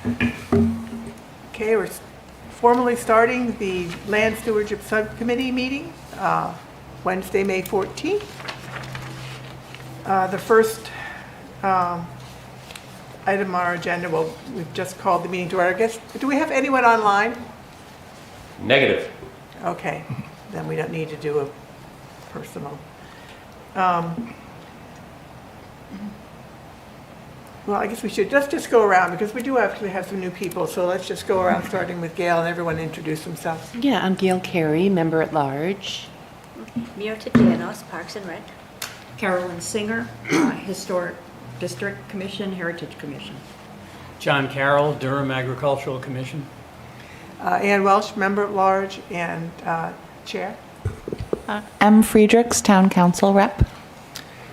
Okay, we're formally starting the Land Stewardship Subcommittee meeting, Wednesday, May 14th. The first item on our agenda, well, we've just called the meeting to order. I guess, do we have anyone online? Negative. Okay, then we don't need to do a personal. Well, I guess we should just go around because we do actually have some new people. So let's just go around starting with Gail and everyone introduce themselves. Yeah, I'm Gail Carey, member at large. Mirta Janos, Parks and Rec. Carolyn Singer, Historic District Commission, Heritage Commission. John Carroll, Durham Agricultural Commission. Ann Welsh, member at large and chair. M. Friedrichs, Town Council Rep.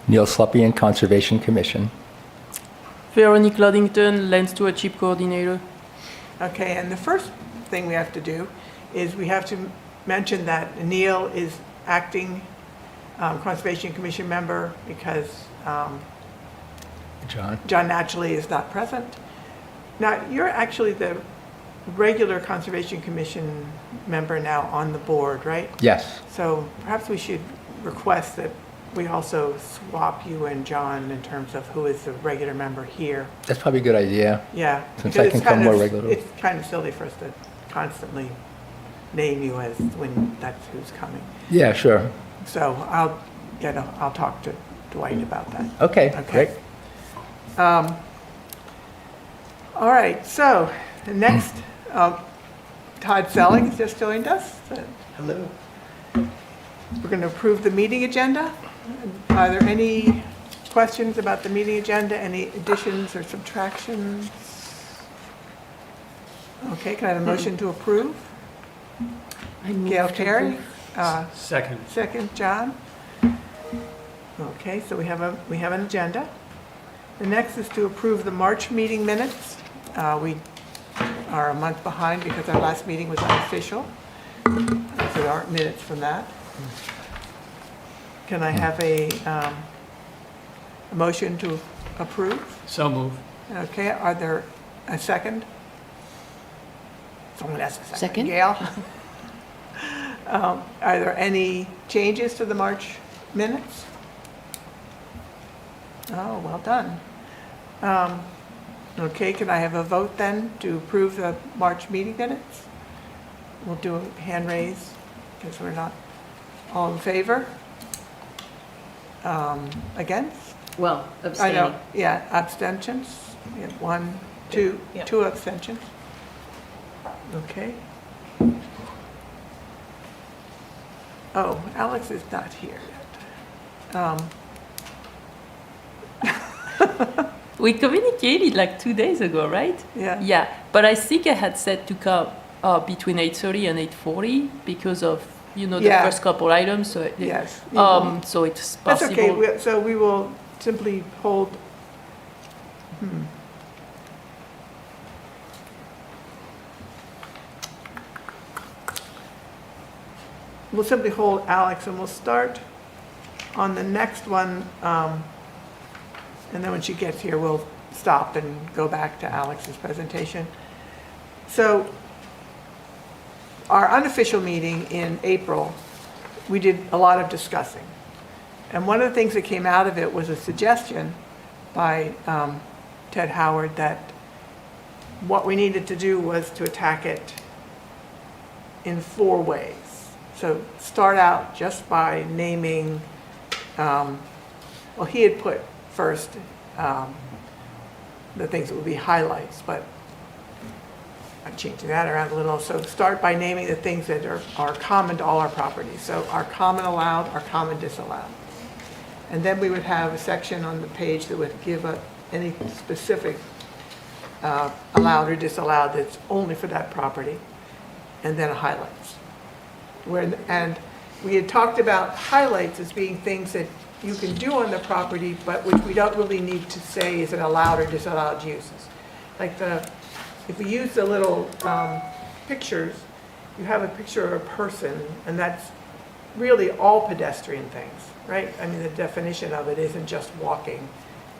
Neil Sluppian, Conservation Commission. Veronique Luddington, Land Stewardship Coordinator. Okay, and the first thing we have to do is we have to mention that Neil is acting Conservation Commission member because John naturally is not present. Now, you're actually the regular Conservation Commission member now on the board, right? Yes. So perhaps we should request that we also swap you and John in terms of who is the regular member here. That's probably a good idea. Yeah. Since because I can it's come kind more of- regularly. It's kind of silly for us to constantly name you as when that's who's coming. Yeah, sure. So I'll talk to Dwight about that. Okay, Okay. great. All right, so the next, Todd Selling has just joined us. Hello. We're going to approve the meeting agenda. Are there any questions about the meeting agenda? Any additions or subtractions? Okay, can I have a motion to approve? I move Gail to Carey, approve. Second. second, John. Okay, so we have an agenda. The next is to approve the March meeting minutes. We are a month behind because our last meeting was unofficial. So there aren't minutes from that. Can I have a motion to approve? So move. Okay, are there a second? Someone has a second. Second. Gail? Are there any changes to the March minutes? Oh, well done. Okay, can I have a vote then to approve the March meeting minutes? We'll do a hand raise because we're not all in favor. Against? Well, I abstaining. know, yeah, abstentions. We have one, two, Yeah. two abstentions. Okay. Oh, Alex is not here yet. We communicated like 2 days ago, right? Yeah. Yeah, but I think I had said to come between 8:30 and 8:40 because of, the Yeah. first couple items. So Yes. so it's That's possible. okay, so we will simply hold, We'll simply hold Alex and we'll start on the next one. And then when she gets here, we'll stop and go back to Alex's presentation. So our unofficial meeting in April, we did a lot of discussing. And one of the things that came out of it was a suggestion by Ted Howard that what we needed to do was to attack it in 4 ways. So start out just by naming, well, he had put first the things that would be highlights, but I'm changing that around a little. So start by naming the things that are common to all our properties. So our common allowed, our common disallowed. And then we would have a section on the page that would give any specific allowed or disallowed that's only for that property, and then a highlights. And we had talked about highlights as being things that you can do on the property, but which we don't really need to say is an allowed or disallowed uses. Like if we use the little pictures, you have a picture of a person, and that's really all pedestrian things, right? I mean, the definition of it isn't just walking,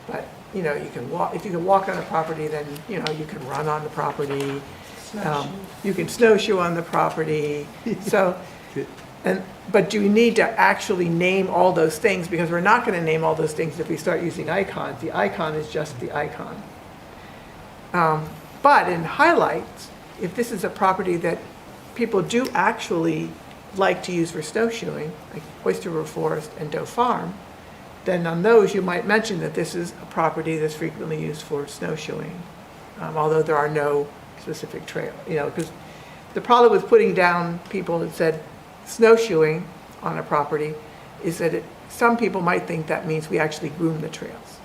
but you know, you can walk, if you can walk on the property, then, you know, you can run on the property. You can snowshoe on the property. So, but do you need to actually name all those things? Because we're not going to name all those things if we start using icons. The icon is just the icon. But in highlights, if this is a property that people do actually like to use for snowshoeing, like Oyster River Forest and Doe Farm, then on those you might mention that this is a property that's frequently used for snowshoeing, although there are no specific trail, you know, because the problem with putting down people that said snowshoeing on a property is that some people might think that means we actually groom the trails.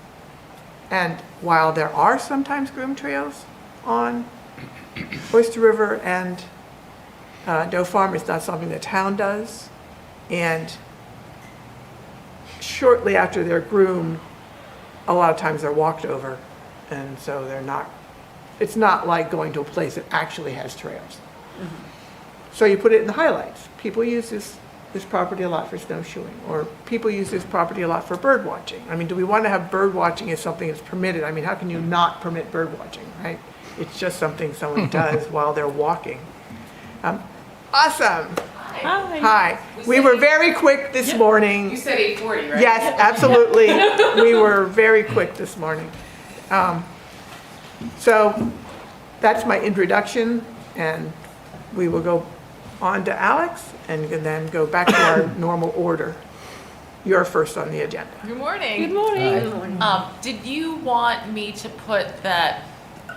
And while there are sometimes groomed trails on Oyster River and Doe Farm, it's not something the town does. And shortly after they're groomed, a lot of times they're walked over. And so they're not, it's not like going to a place that actually has trails. So you put it in the highlights. People use this property a lot for snowshoeing, or people use this property a lot for bird watching. I mean, do we want to have bird watching as something that's permitted? I mean, how can you not permit bird watching, right? It's just something someone does while they're walking. Awesome. Hi. We were very quick this morning. You said 8:40, right? Yes, absolutely. We were very quick this morning. So that's my introduction, and we will go on to Alex and then go back to our normal order. You're first on the agenda. Good morning. Good morning. Did you want me to put that?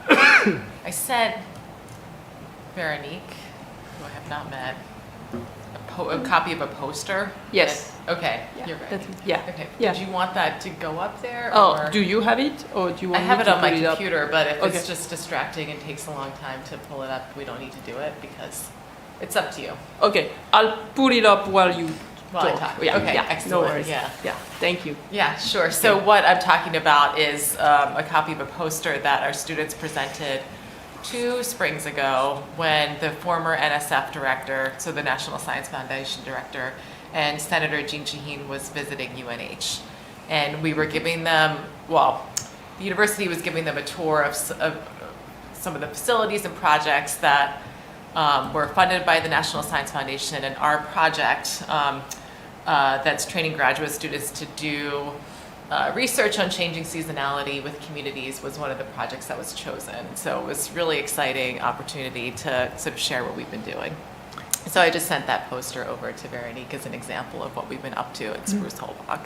I sent Veronique, who I have not met, a copy of a poster. Yes. Okay, Yeah, you're right. that's- yeah. Okay. Yeah. Did you want that to go up there? Oh, or? do you have it, or do you I want have me it to on my put it up? computer, but if Okay. it's just distracting and takes a long time to pull it up, we don't need to do it because it's up to you. Okay, I'll put it up while you While I talk. talk. Yeah, Okay, yeah, excellent. No worries. Yeah. Yeah, thank you. Yeah, sure. So what I'm talking about is a copy of a poster that our students presented 2 springs ago when the former NSF director, so the National Science Foundation director, and Senator Jean Shaheen was visiting UNH. And we were giving them, well, the university was giving them a tour of some of the facilities and projects that were funded by the National Science Foundation, and our project that's training graduate students to do research on changing seasonality with communities was one of the projects that was chosen. So it was really exciting opportunity to sort of share what we've been doing. So I just sent that poster over to Veronique as an example of what we've been up to at Spruce Hole Bog.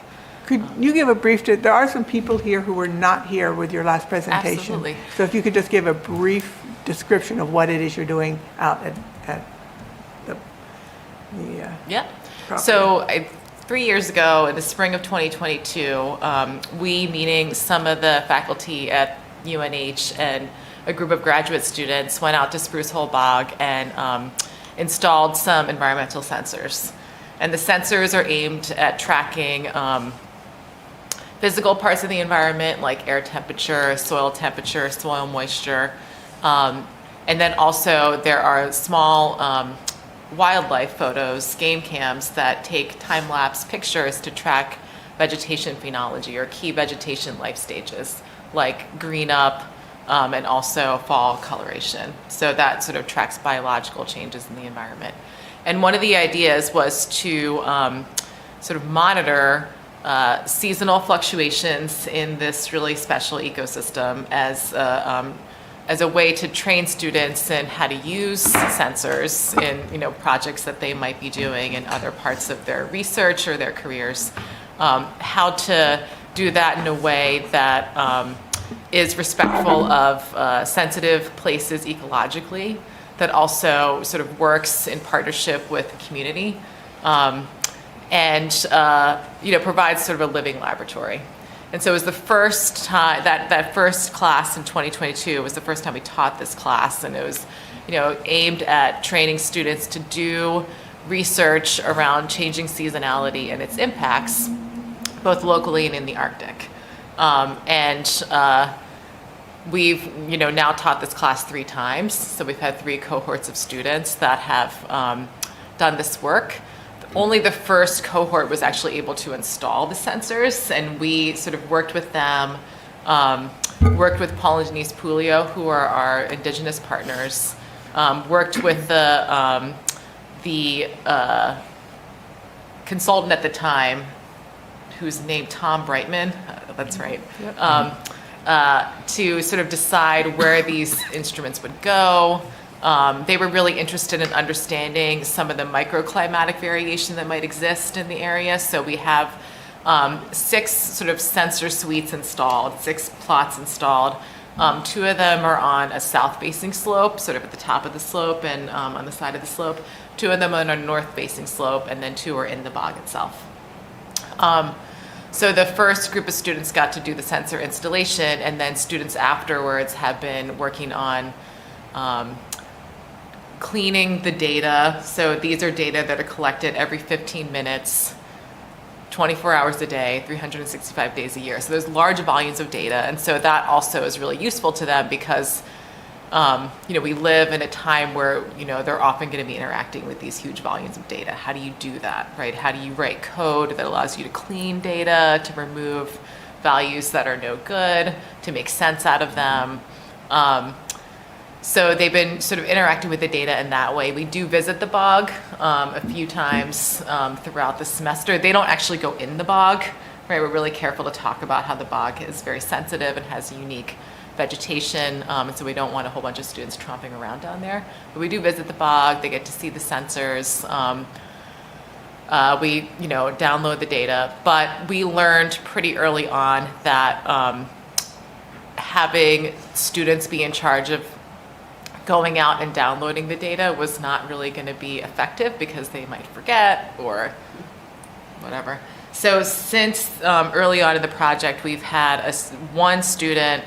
Could you give a brief, there are some people here who were not here with your last presentation. Absolutely. So if you could just give a brief description of what it is you're doing out at the Yeah. property. So 3 years ago, in the spring of 2022, we, meaning some of the faculty at UNH and a group of graduate students, went out to Spruce Hole Bog and installed some environmental sensors. And the sensors are aimed at tracking physical parts of the environment like air temperature, soil moisture. And then also there are small wildlife photos, game cams, that take time-lapse pictures to track vegetation phenology or key vegetation life stages like green up and also fall coloration. So that sort of tracks biological changes in the environment. And one of the ideas was to sort of monitor seasonal fluctuations in this really special ecosystem as a way to train students in how to use sensors in projects that they might be doing in other parts of their research or their careers. How to do that in a way that is respectful of sensitive places ecologically, that also sort of works in partnership with the community, and provides sort of a living laboratory. And so it was the first time, that first class in 2022 was the first time we taught this class, and it was aimed at training students to do research around changing seasonality and its impacts, both locally and in the Arctic. We've now taught this class 3 times, so we've had 3 cohorts of students that have done this work. Only the first cohort was actually able to install the sensors, and we sort of worked with them worked with Paul and Denise Pulio, who are our indigenous partners, worked with the consultant at the time, who's named Tom Brightman, that's right, to sort of decide where these instruments would go. They were really interested in understanding some of the microclimatic variation that might exist in the area. So we have 6 sort of sensor suites installed, 6 plots installed. 2 of them are on a south-facing slope, sort of at the top of the slope and on the side of the slope. 2 of them are on a north-facing slope, and then 2 are in the bog itself. So the first group of students got to do the sensor installation, and then students afterwards have been working on cleaning the data. So these are data that are collected every 15 minutes, 24 hours a day, 365 days a year. So there's large volumes of data. And so that also is really useful to them because, we live in a time where, they're often going to be interacting with these huge volumes of data. How do you do that, right? How do you write code that allows you to clean data, to remove values that are no good, to make sense out of them? So they've been sort of interacting with the data in that way. We do visit the bog a few times throughout the semester. They don't actually go in the bog, right? We're really careful to talk about how the bog is very sensitive and has unique vegetation, and so we don't want a whole bunch of students tromping around down there. But we do visit the bog. They get to see the sensors. We, download the data. But we learned pretty early on that having students be in charge of going out and downloading the data was not really going to be effective because they might forget or whatever. So since early on in the project, we've had one student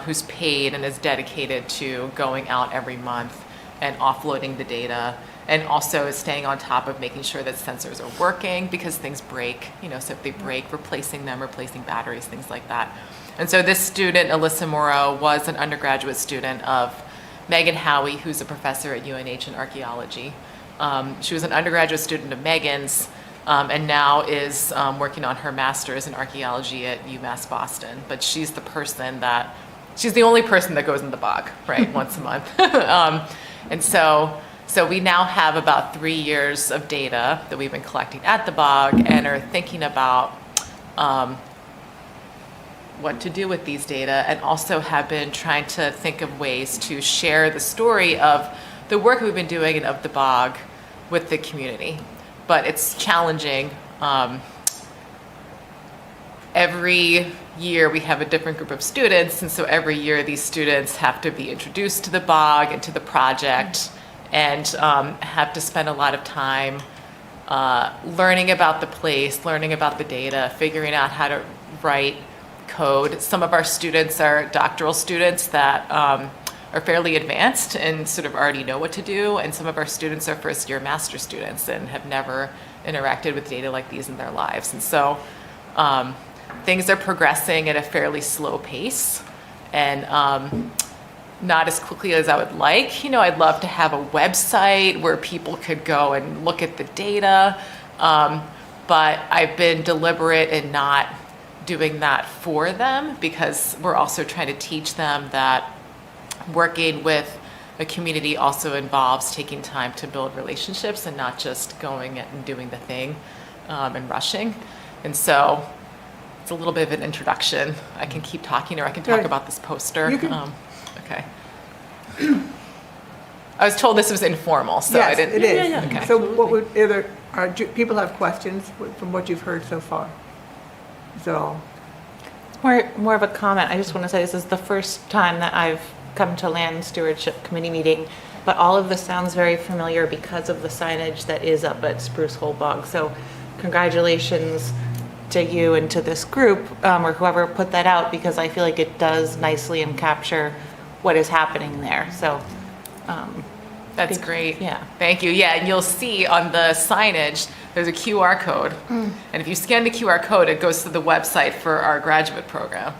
who's paid and is dedicated to going out every month and offloading the data, and also is staying on top of making sure that sensors are working because things break, so if they break, replacing them, replacing batteries, things like that. And so this student, Alyssa Morrow, was an undergraduate student of Megan Howie, who's a professor at UNH in archaeology. She was an undergraduate student of Megan's and now is working on her master's in archaeology at UMass Boston. But she's the only person that goes in the bog, right, once a month. And so we now have about 3 years of data that we've been collecting at the bog and are thinking about what to do with these data, and also have been trying to think of ways to share the story of the work we've been doing and of the bog with the community. But it's challenging. Every year we have a different group of students, and so every year these students have to be introduced to the bog and to the project, and have to spend a lot of time learning about the place, learning about the data, figuring out how to write code. Some of our students are doctoral students that are fairly advanced and sort of already know what to do, and some of our students are first-year master students and have never interacted with data like these in their lives. And so things are progressing at a fairly slow pace, and not as quickly as I would like. I'd love to have a website where people could go and look at the data, but I've been deliberate in not doing that for them because we're also trying to teach them that working with a community also involves taking time to build relationships and not just going and doing the thing and rushing. And so it's a little bit of an introduction. I can keep talking, or I can talk Right. about this poster. You can- Okay. I was told this was informal, so I Yes, didn't. it is. Yeah, yeah. Okay. So what would, do people have questions from what you've heard so far? So, More of a comment. I just want to say this is the first time that I've come to Land Stewardship Committee meeting, but all of this sounds very familiar because of the signage that is up at Spruce Hole Bog. So congratulations to you and to this group, or whoever put that out, because I feel like it does nicely and capture what is happening there. So That's great. Yeah. Thank you. Yeah, and you'll see on the signage, there's a QR code. And if you scan the QR code, it goes to the website for our graduate program.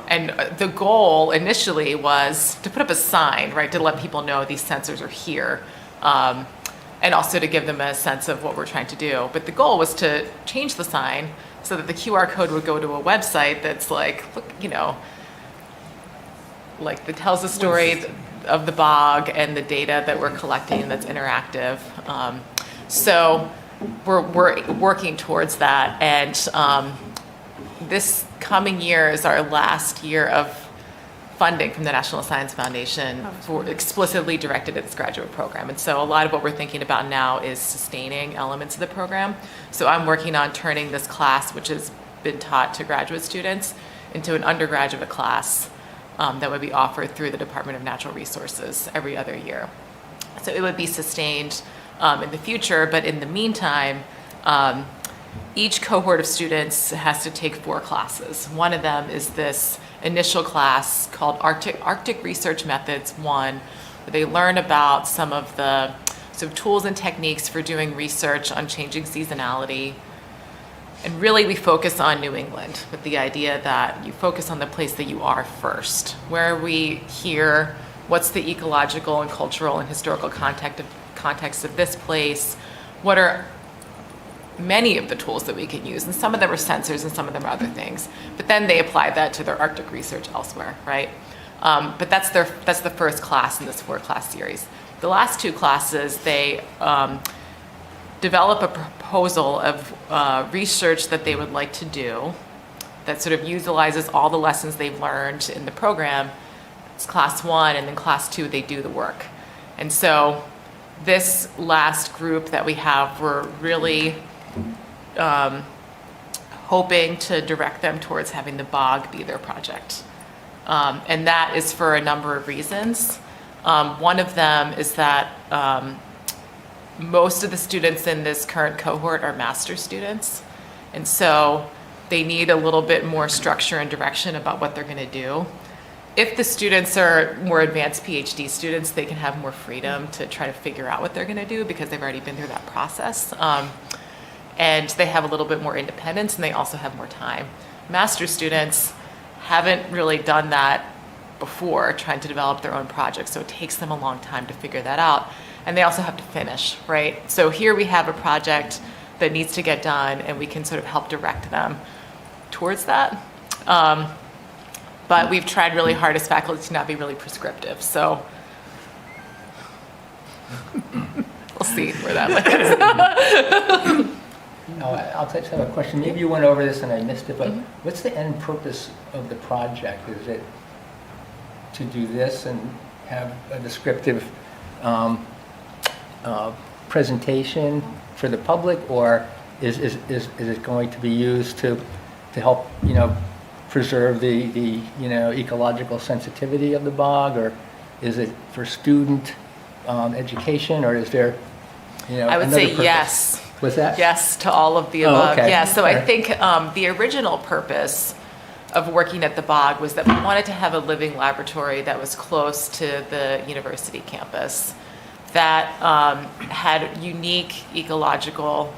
And the goal initially was to put up a sign, right, to let people know these sensors are here, and also to give them a sense of what we're trying to do. But the goal was to change the sign so that the QR code would go to a website that's like, look, like that tells the story of the bog and the data that we're collecting that's interactive. So we're working towards that, and this coming year is our last year of funding from the National Science Foundation explicitly directed at this graduate program. And so a lot of what we're thinking about now is sustaining elements of the program. So I'm working on turning this class, which has been taught to graduate students, into an undergraduate class that would be offered through the Department of Natural Resources every other year. So it would be sustained in the future, but in the meantime, each cohort of students has to take 4 classes. One of them is this initial class called Arctic Research Methods 1, where they learn about some of the sort of tools and techniques for doing research on changing seasonality. And really we focus on New England with the idea that you focus on the place that you are first. Where are we here? What's the ecological and cultural and historical context of this place? What are many of the tools that we can use? And some of them are sensors and some of them are other things. But then they apply that to their Arctic research elsewhere, right? But that's the first class in this 4-class series. The last 2 classes, they develop a proposal of research that they would like to do that sort of utilizes all the lessons they've learned in the program. It's class 1, and then class 2, they do the work. And so this last group that we have, we're really hoping to direct them towards having the bog be their project. And that is for a number of reasons. One of them is that most of the students in this current cohort are master's students. And so they need a little bit more structure and direction about what they're going to do. If the students are more advanced PhD students, they can have more freedom to try to figure out what they're going to do because they've already been through that process. And they have a little bit more independence, and they also have more time. Master's students haven't really done that before, trying to develop their own projects, so it takes them a long time to figure that out. And they also have to finish, right? So here we have a project that needs to get done, and we can sort of help direct them towards that. But we've tried really hard as faculty to not be really prescriptive, so we'll see where that lands. I'll just have a question. Maybe you went over this and I missed it, but what's the end purpose of the project? Is it to do this and have a descriptive presentation for the public, or is it going to be used to help preserve the ecological sensitivity of the bog, or is it for student education, or is there I would another say purpose? yes. Was that? Yes to all of the above. okay. Yeah, so All I right. think the original purpose of working at the bog was that we wanted to have a living laboratory that was close to the university campus, that had unique ecological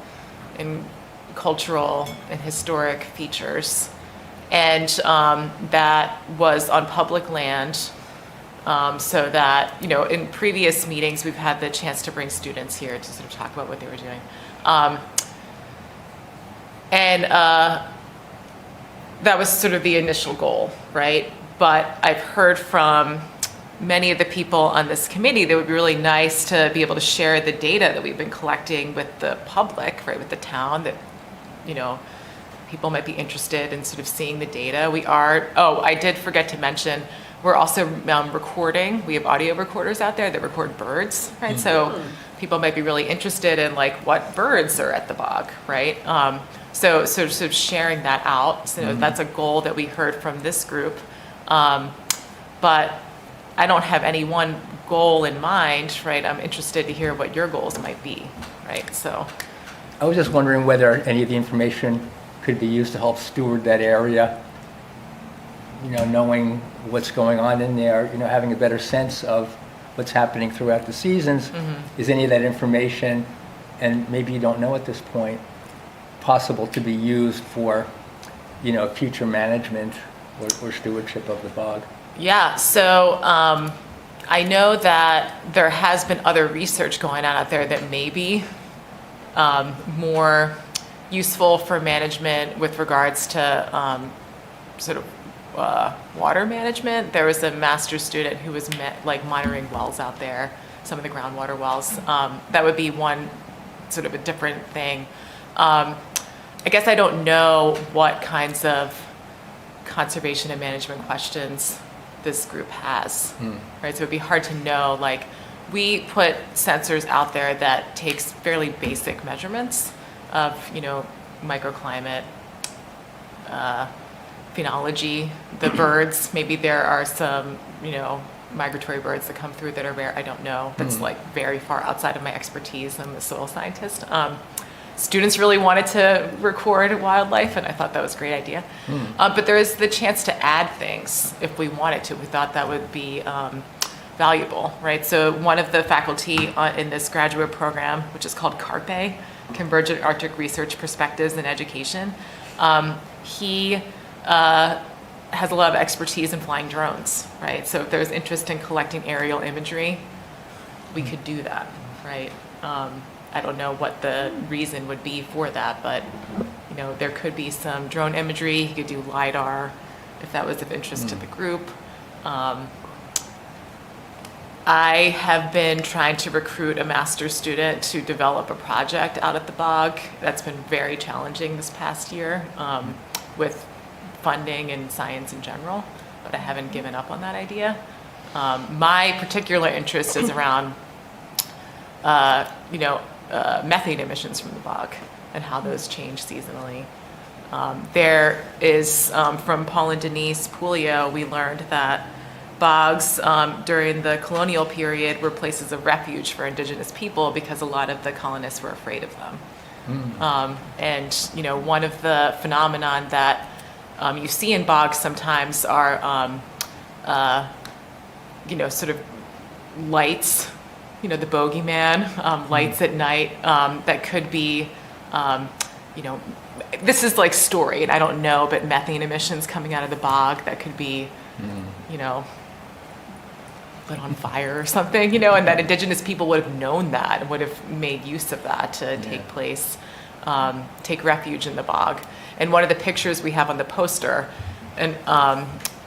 and cultural and historic features, and that was on public land, so that, in previous meetings, we've had the chance to bring students here to sort of talk about what they were doing. That was sort of the initial goal, right? But I've heard from many of the people on this committee that it would be really nice to be able to share the data that we've been collecting with the public, right, with the town, that, people might be interested in sort of seeing the data. I did forget to mention, we're also recording. We have audio recorders out there that record birds, right? So people might be really interested in what birds are at the bog, right? So sort of sharing that out. So that's a goal that we heard from this group. But I don't have any one goal in mind, right? I'm interested to hear what your goals might be, right? So I was just wondering whether any of the information could be used to help steward that area, knowing what's going on in there, having a better sense of what's happening throughout the seasons. Is any of that information, and maybe you don't know at this point, possible to be used for, future management or stewardship of the bog? yeah, so I know that there has been other research going on out there that may be more useful for management with regards to sort of water management. There was a master's student who was like monitoring wells out there, some of the groundwater wells. That would be one sort of a different thing. I guess I don't know what kinds of conservation and management questions this group has, right? So it'd be hard to know, like, we put sensors out there that takes fairly basic measurements of, you know, microclimate, phenology, the birds. Maybe there are some, you know, migratory birds that come through that are rare. I don't know. That's like very far outside of my expertise. I'm a soil scientist. Students really wanted to record wildlife, and I thought that was a great idea. But there is the chance to add things if we wanted to. We thought that would be valuable, right? So one of the faculty in this graduate program, which is called CARPE, Convergent Arctic Research Perspectives in Education, he has a lot of expertise in flying drones, right? So if there's interest in collecting aerial imagery, we could do that, right? I don't know what the reason would be for that, but you know, there could be some drone imagery. He could do LiDAR if that was of interest to the group. I have been trying to recruit a master's student to develop a project out at the bog. That's been very challenging this past year with funding and science in general, but I haven't given up on that idea. My particular interest is around, methane emissions from the bog and how those change seasonally. There is, from Paul and Denise Pulio, we learned that bogs during the colonial period were places of refuge for indigenous people because a lot of the colonists were afraid of them. And, you know, one of the phenomenon that you see in bogs sometimes are, sort of lights, you know, the bogeyman, lights at night that could be, this is like story, and I don't know, but methane emissions coming out of the bog that could be, you know, lit on fire or something, you know, and that indigenous people would have known that and would have made use of that to take place, take refuge in the bog. And one of the pictures we have on the poster, and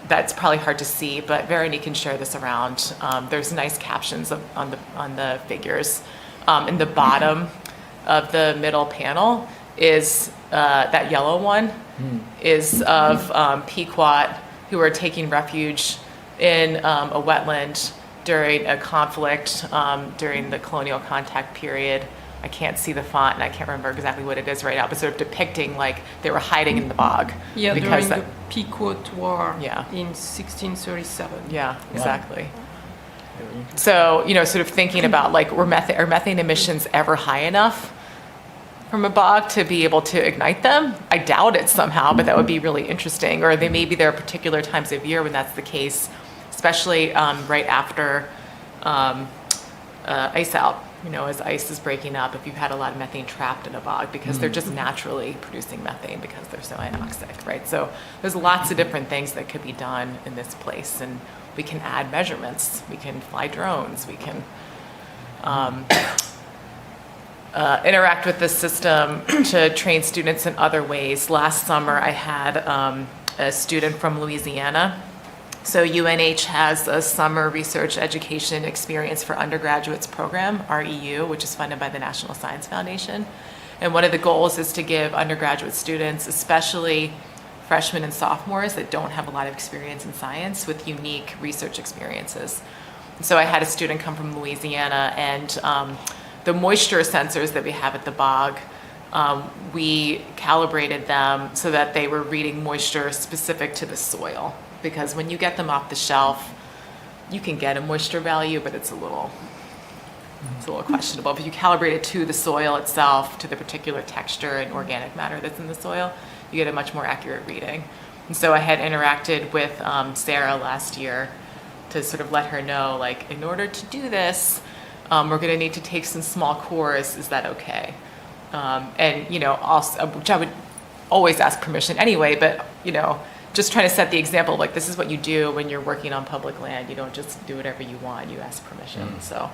that's probably hard to see, but Veronique can share this around. There's nice captions on the figures. In the bottom of the middle panel is that yellow one is of Pequot who are taking refuge in a wetland during a conflict during the colonial contact period. I can't see the font and I can't remember exactly what it is right now, but sort of depicting like they were hiding in the bog. Yeah, because during the Pequot War Yeah. in 1637. Yeah, exactly. So, you know, sort of thinking about like, are methane emissions ever high enough from a bog to be able to ignite them? I doubt it somehow, but that would be really interesting. Or maybe there are particular times of year when that's the case, especially right after ice out. You know, as ice is breaking up, if you've had a lot of methane trapped in a bog because they're just naturally producing methane because they're so anoxic, right? So there's lots of different things that could be done in this place, and we can add measurements, we can fly drones, we can interact with the system to train students in other ways. Last summer, I had a student from Louisiana. So UNH has a summer research education experience for undergraduates program, REU, which is funded by the National Science Foundation. And one of the goals is to give undergraduate students, especially freshmen and sophomores that don't have a lot of experience in science, with unique research experiences. So I had a student come from Louisiana, and the moisture sensors that we have at the bog, we calibrated them so that they were reading moisture specific to the soil. Because when you get them off the shelf, you can get a moisture value, but it's a little questionable. If you calibrate it to the soil itself, to the particular texture and organic matter that's in the soil, you get a much more accurate reading. And so I had interacted with Sarah last year to sort of let her know, like, in order to do this, we're going to need to take some small cores. Is that okay? And, you know, also, which I would always ask permission anyway, but, you know, just trying to set the example, like, this is what you do when you're working on public land. You don't just do whatever you want, you ask permission. So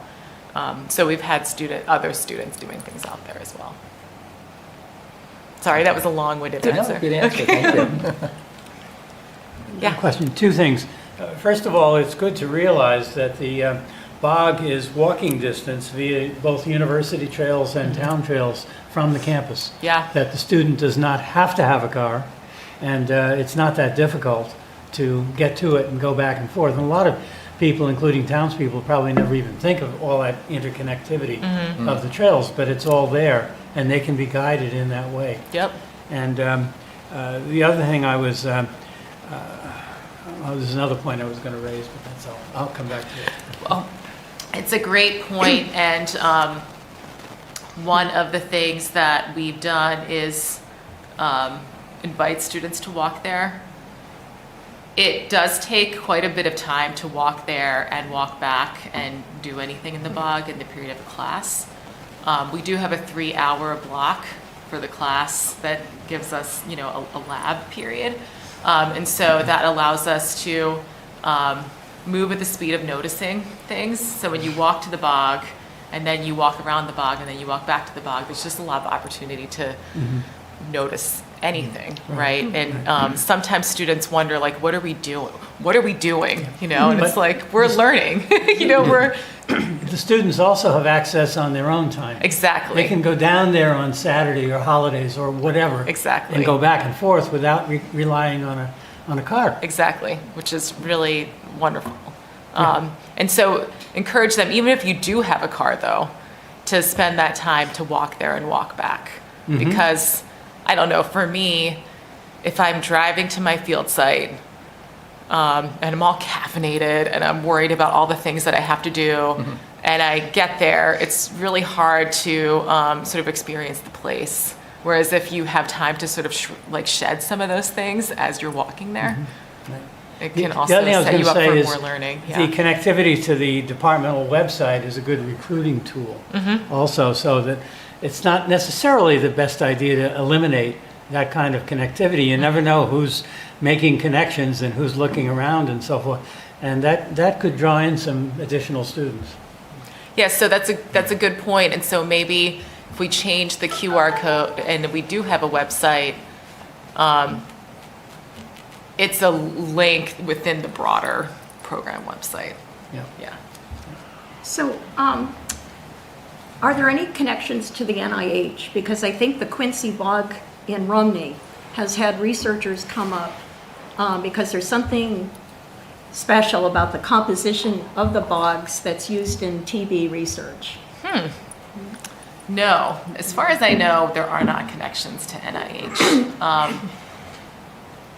we've had other students doing things out there as well. Sorry, that was a long-winded No, answer. good answer, thank you. Yeah. Question, two things. First of all, it's good to realize that the bog is walking distance via both university trails and town trails from the campus. Yeah. That the student does not have to have a car, and it's not that difficult to get to it and go back and forth. And a lot of people, including townspeople, probably never even think of all that interconnectivity of the trails, but it's all there, and they can be guided in that way. Yep. And the other thing I was, there's another point I was going to raise, but that's all. I'll come back to it. Well, it's a great point, and one of the things that we've done is invite students to walk there. It does take quite a bit of time to walk there and walk back and do anything in the bog in the period of a class. We do have a 3-hour block for the class that gives us, you know, a lab period. And so that allows us to move at the speed of noticing things. So when you walk to the bog, and then you walk around the bog, and then you walk back to the bog, there's just a lot of opportunity to notice anything, right? And sometimes students wonder, like, what are we doing? What are we doing? You know, and it's like, we're learning. You know, we're... The students also have access on their own time. Exactly. They can go down there on Saturday or holidays or whatever. Exactly. And go back and forth without relying on a car. Exactly, which is really wonderful. And so encourage them, even if you do have a car though, to spend that time to walk there and walk back. Because, I don't know, for me, if I'm driving to my field site and I'm all caffeinated and I'm worried about all the things that I have to do, and I get there, it's really hard to sort of experience the place. Whereas if you have time to sort of shed some of those things as you're walking there, it can also The other thing I was set going you to up say for is more learning. the connectivity to the departmental website is a good recruiting tool also, so that it's not necessarily the best idea to eliminate that kind of connectivity. You never know who's making connections and who's looking around and so forth. And that could draw in some additional students. Yes, so that's a good point. And so maybe if we change the QR code and we do have a website, it's a link within the broader program website. Yeah. So, are there any connections to the NIH? Because I think the Quincy Bog in Rumney has had researchers come up because there's something special about the composition of the bogs that's used in TB research. No, as far as I know, there are not connections to NIH.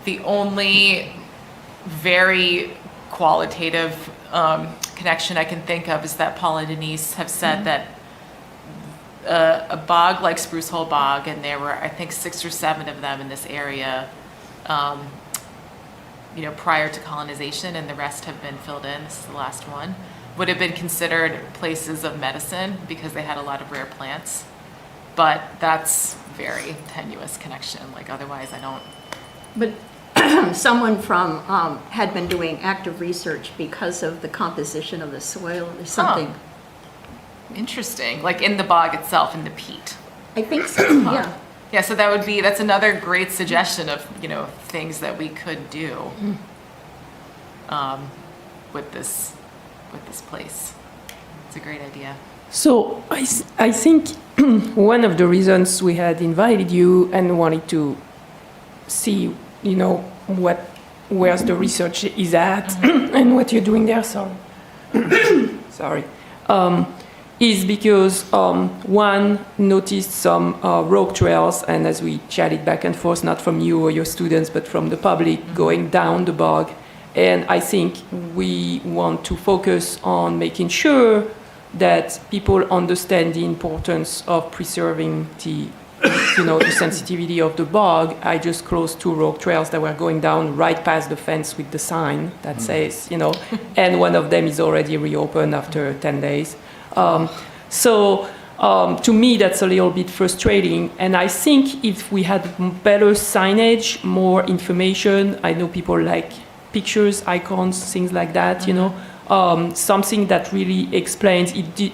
The only very qualitative connection I can think of is that Paul and Denise have said that a bog like Spruce Hole Bog, and there were, I think, 6 or 7 of them in this area, you know, prior to colonization, and the rest have been filled in. This is the last one. Would have been considered places of medicine because they had a lot of rare plants, but that's very tenuous connection. Like, otherwise, I don't. But someone from had been doing active research because of the composition of the soil or something. Interesting. Like in the bog itself, in the peat. I think so. Yeah. Yeah. So that's another great suggestion of, you know, things that we could do with this place. It's a great idea. So I think one of the reasons we had invited you and wanted to see, you know, where the research is at and what you're doing there. Sorry. Is because one noticed some rogue trails, and as we chatted back and forth, not from you or your students, but from the public going down the bog. And I think we want to focus on making sure that people understand the importance of preserving the, you know, the sensitivity of the bog. I just closed 2 rogue trails that were going down right past the fence with the sign that says, you know, and one of them is already reopened after 10 days. To me, that's a little bit frustrating. And I think if we had better signage, more information, I know people like pictures, icons, things like that, you know, something that really explains it.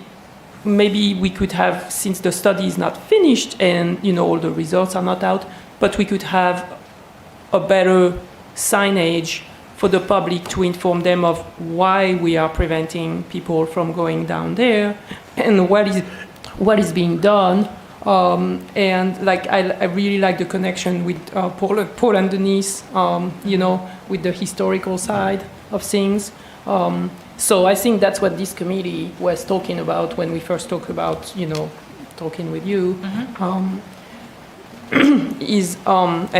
maybe we could have, since the study is not finished and, all the results are not out, but we could have a better signage for the public to inform them of why we are preventing people from going down there and what is being done. And like I really like the connection with Paul and Denise, with the historical side of things. So I think that's what this committee was talking about when we first talked about, talking with you. And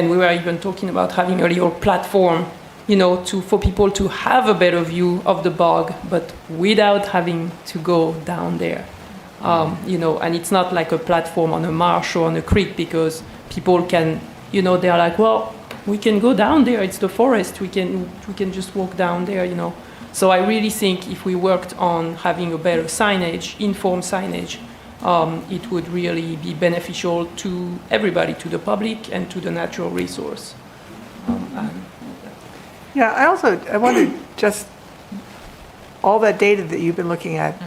we were even talking about having a little platform, for people to have a better view of the bog, but without having to go down there. And it's not like a platform on a marsh or on a creek, because people can, they're like, well, we can go down there. It's the forest. We can just walk down there, So I really think if we worked on having a better signage, informed signage, it would really be beneficial to everybody, to the public and to the natural resource. Yeah, I wondered, just all that data that you've been looking at,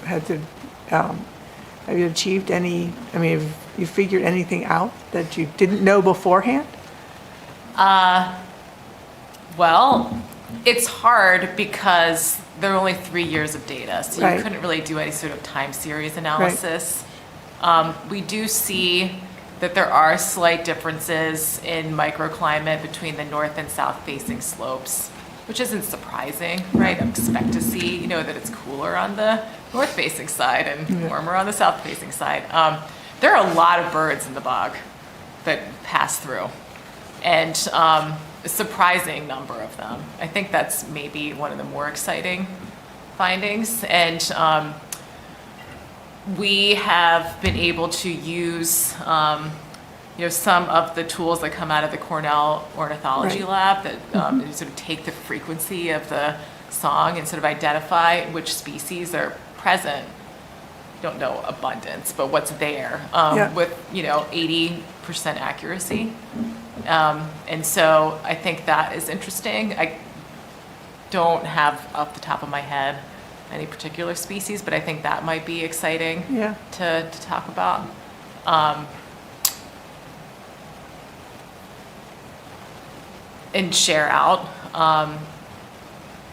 have you achieved any, have you figured anything out that you didn't know beforehand? Well, it's hard because there are only 3 years of data, so Right. you couldn't really do any sort of time series analysis. We do see that there are slight differences in microclimate between the north and south facing slopes, which isn't surprising, right? I expect to see, that it's cooler on the north facing side and warmer on the south facing side. There are a lot of birds in the bog that pass through, and a surprising number of them. I think that's maybe one of the more exciting findings. And we have been able to use some of the tools that come out of the Cornell Ornithology Lab that sort of take the frequency of the song and sort of identify which species are present. Don't know abundance, but what's there with 80% accuracy. And so I think that is interesting. I don't have off the top of my head any particular species, but I think that might be exciting to talk about. And share out.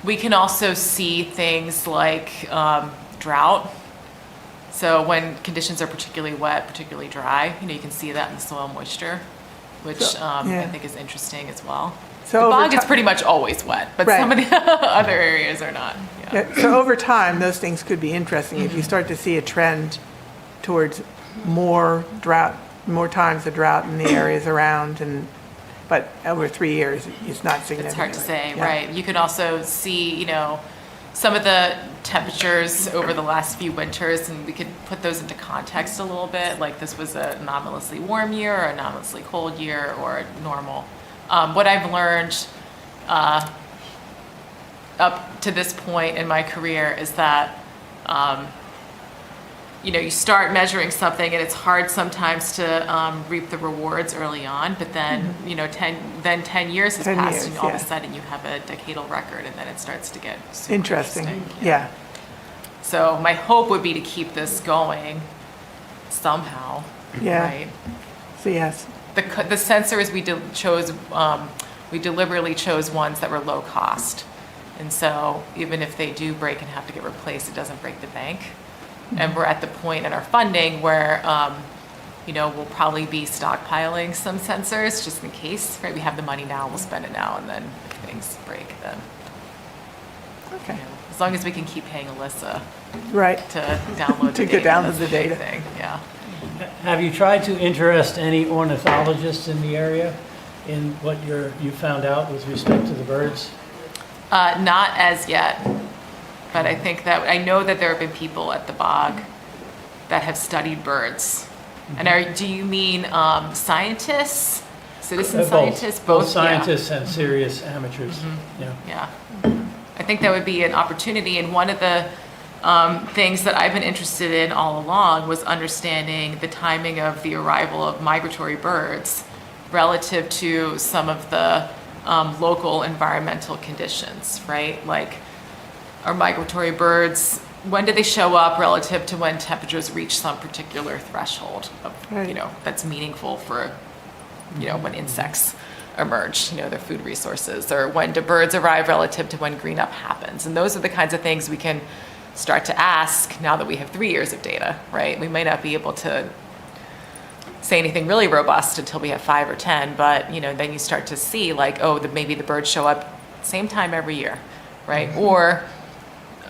We can also see things like drought. So when conditions are particularly wet, particularly dry, you can see that in the soil moisture, which I think is interesting as well. So the over bog is pretty much always wet, but some of the other areas are not. So over time, those things could be interesting. If you start to see a trend towards more drought, more times of drought in the areas around, but over 3 years, it's not significant. It's hard to say, right? You can also see, some of the temperatures over the last few winters, and we could put those into context a little bit, like this was an anomalously warm year or anomalously cold year or normal. What I've learned up to this point in my career is that you start measuring something and it's hard sometimes to reap the rewards early on, but then 10 years has passed and all of a sudden you have a decadal record, and then it starts to get super interesting. Yeah. So my hope would be to keep this going somehow. Yeah. Right. So yes. The sensors we deliberately chose ones that were low cost, and so even if they do break and have to get replaced, it doesn't break the bank. And we're at the point in our funding where, we'll probably be stockpiling some sensors just in case, right? We have the money now, we'll spend it now, and then if things break, then. Okay. As long as we can keep paying Alyssa. Right. To download the data. To get down to that's the data. main thing, yeah. Have you tried to interest any ornithologists in the area in what you found out with respect to the birds? Not as yet. But I think that I know that there have been people at the bog that have studied birds. And do you mean scientists, citizen scientists? Both scientists and serious amateurs. Yeah. I think that would be an opportunity. And one of the things that I've been interested in all along was understanding the timing of the arrival of migratory birds relative to some of the local environmental conditions, right? Like, are migratory birds when do they show up relative to when temperatures reach some particular threshold of, Right. that's meaningful for, when insects emerge, their food resources, or when do birds arrive relative to when green up happens. And those are the kinds of things we can start to ask now that we have 3 years of data, right? We might not be able to say anything really robust until we have 5 or 10, but then you start to see like, maybe the birds show up same time every year, right? Or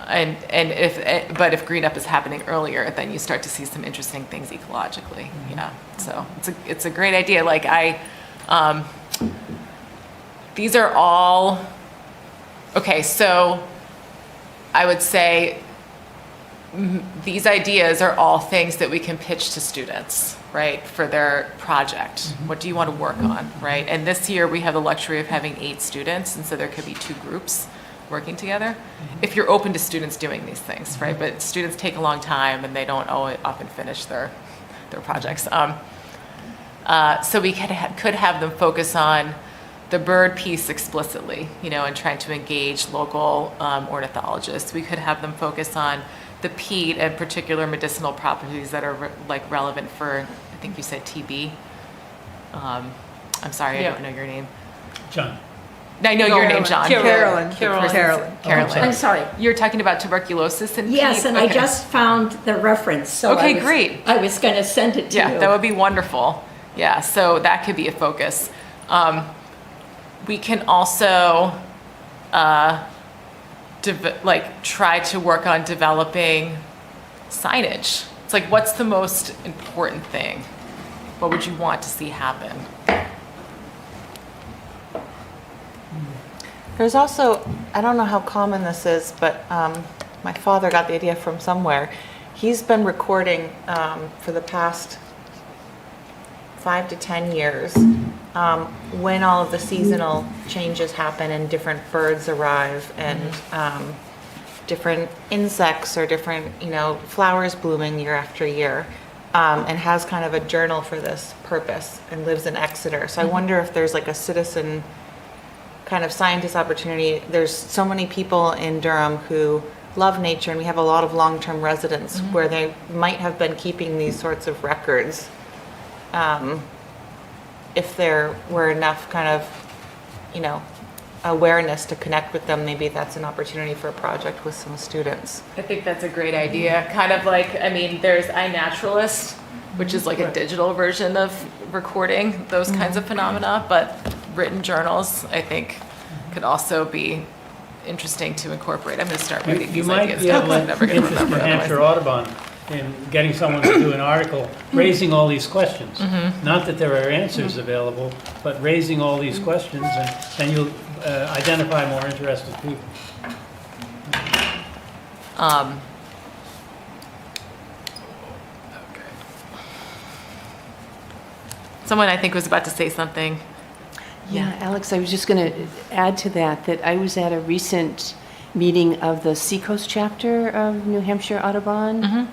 if green up is happening earlier, then you start to see some interesting things ecologically. Yeah, so it's a great idea. Like these are all okay. So I would say these ideas are all things that we can pitch to students, right, for their project. What do you want to work on, right? And this year we have the luxury of having 8 students, and so there could be 2 groups working together. If you're open to students doing these things, right? But students take a long time and they don't often finish their projects. So we could have them focus on the bird piece explicitly, and trying to engage local ornithologists. We could have them focus on the peat and particular medicinal properties that are relevant for, I think you said TB. I'm sorry, I don't know your name. John. I know your name, John. Carolyn. Carolyn. I'm sorry. You're talking about tuberculosis and Yes, peat? and Okay. I just found the reference, so Okay, great. I was going to send it to you. Yeah, that would be wonderful. Yeah, so that could be a focus. We can also try to work on developing signage. It's like, what's the most important thing? What would you want to see happen? There's also, I don't know how common this is, but my father got the idea from somewhere. He's been recording for the past 5 to 10 years when all of the seasonal changes happen and different birds arrive and different insects or different, flowers blooming year after year, and has kind of a journal for this purpose and lives in Exeter. So I wonder if there's like a citizen kind of scientist opportunity. There's so many people in Durham who love nature, and we have a lot of long-term residents where they might have been keeping these sorts of records. If there were enough kind of, awareness to connect with them, maybe that's an opportunity for a project with some students. I think that's a great idea. Kind of like, there's iNaturalist, which is like a digital version of recording those kinds of phenomena, but written journals, I think, could also be interesting to incorporate. I'm going to start writing You these might ideas be down able 'cause I'm to never going to interest New remember Hampshire otherwise. Audubon in getting someone to do an article raising all these questions. Not that there are answers available, but raising all these questions, and you'll identify more interested people. Someone I think was about to say something. Yeah, Alex, I was just going to add to that I was at a recent meeting of the Seacoast chapter of New Hampshire Audubon,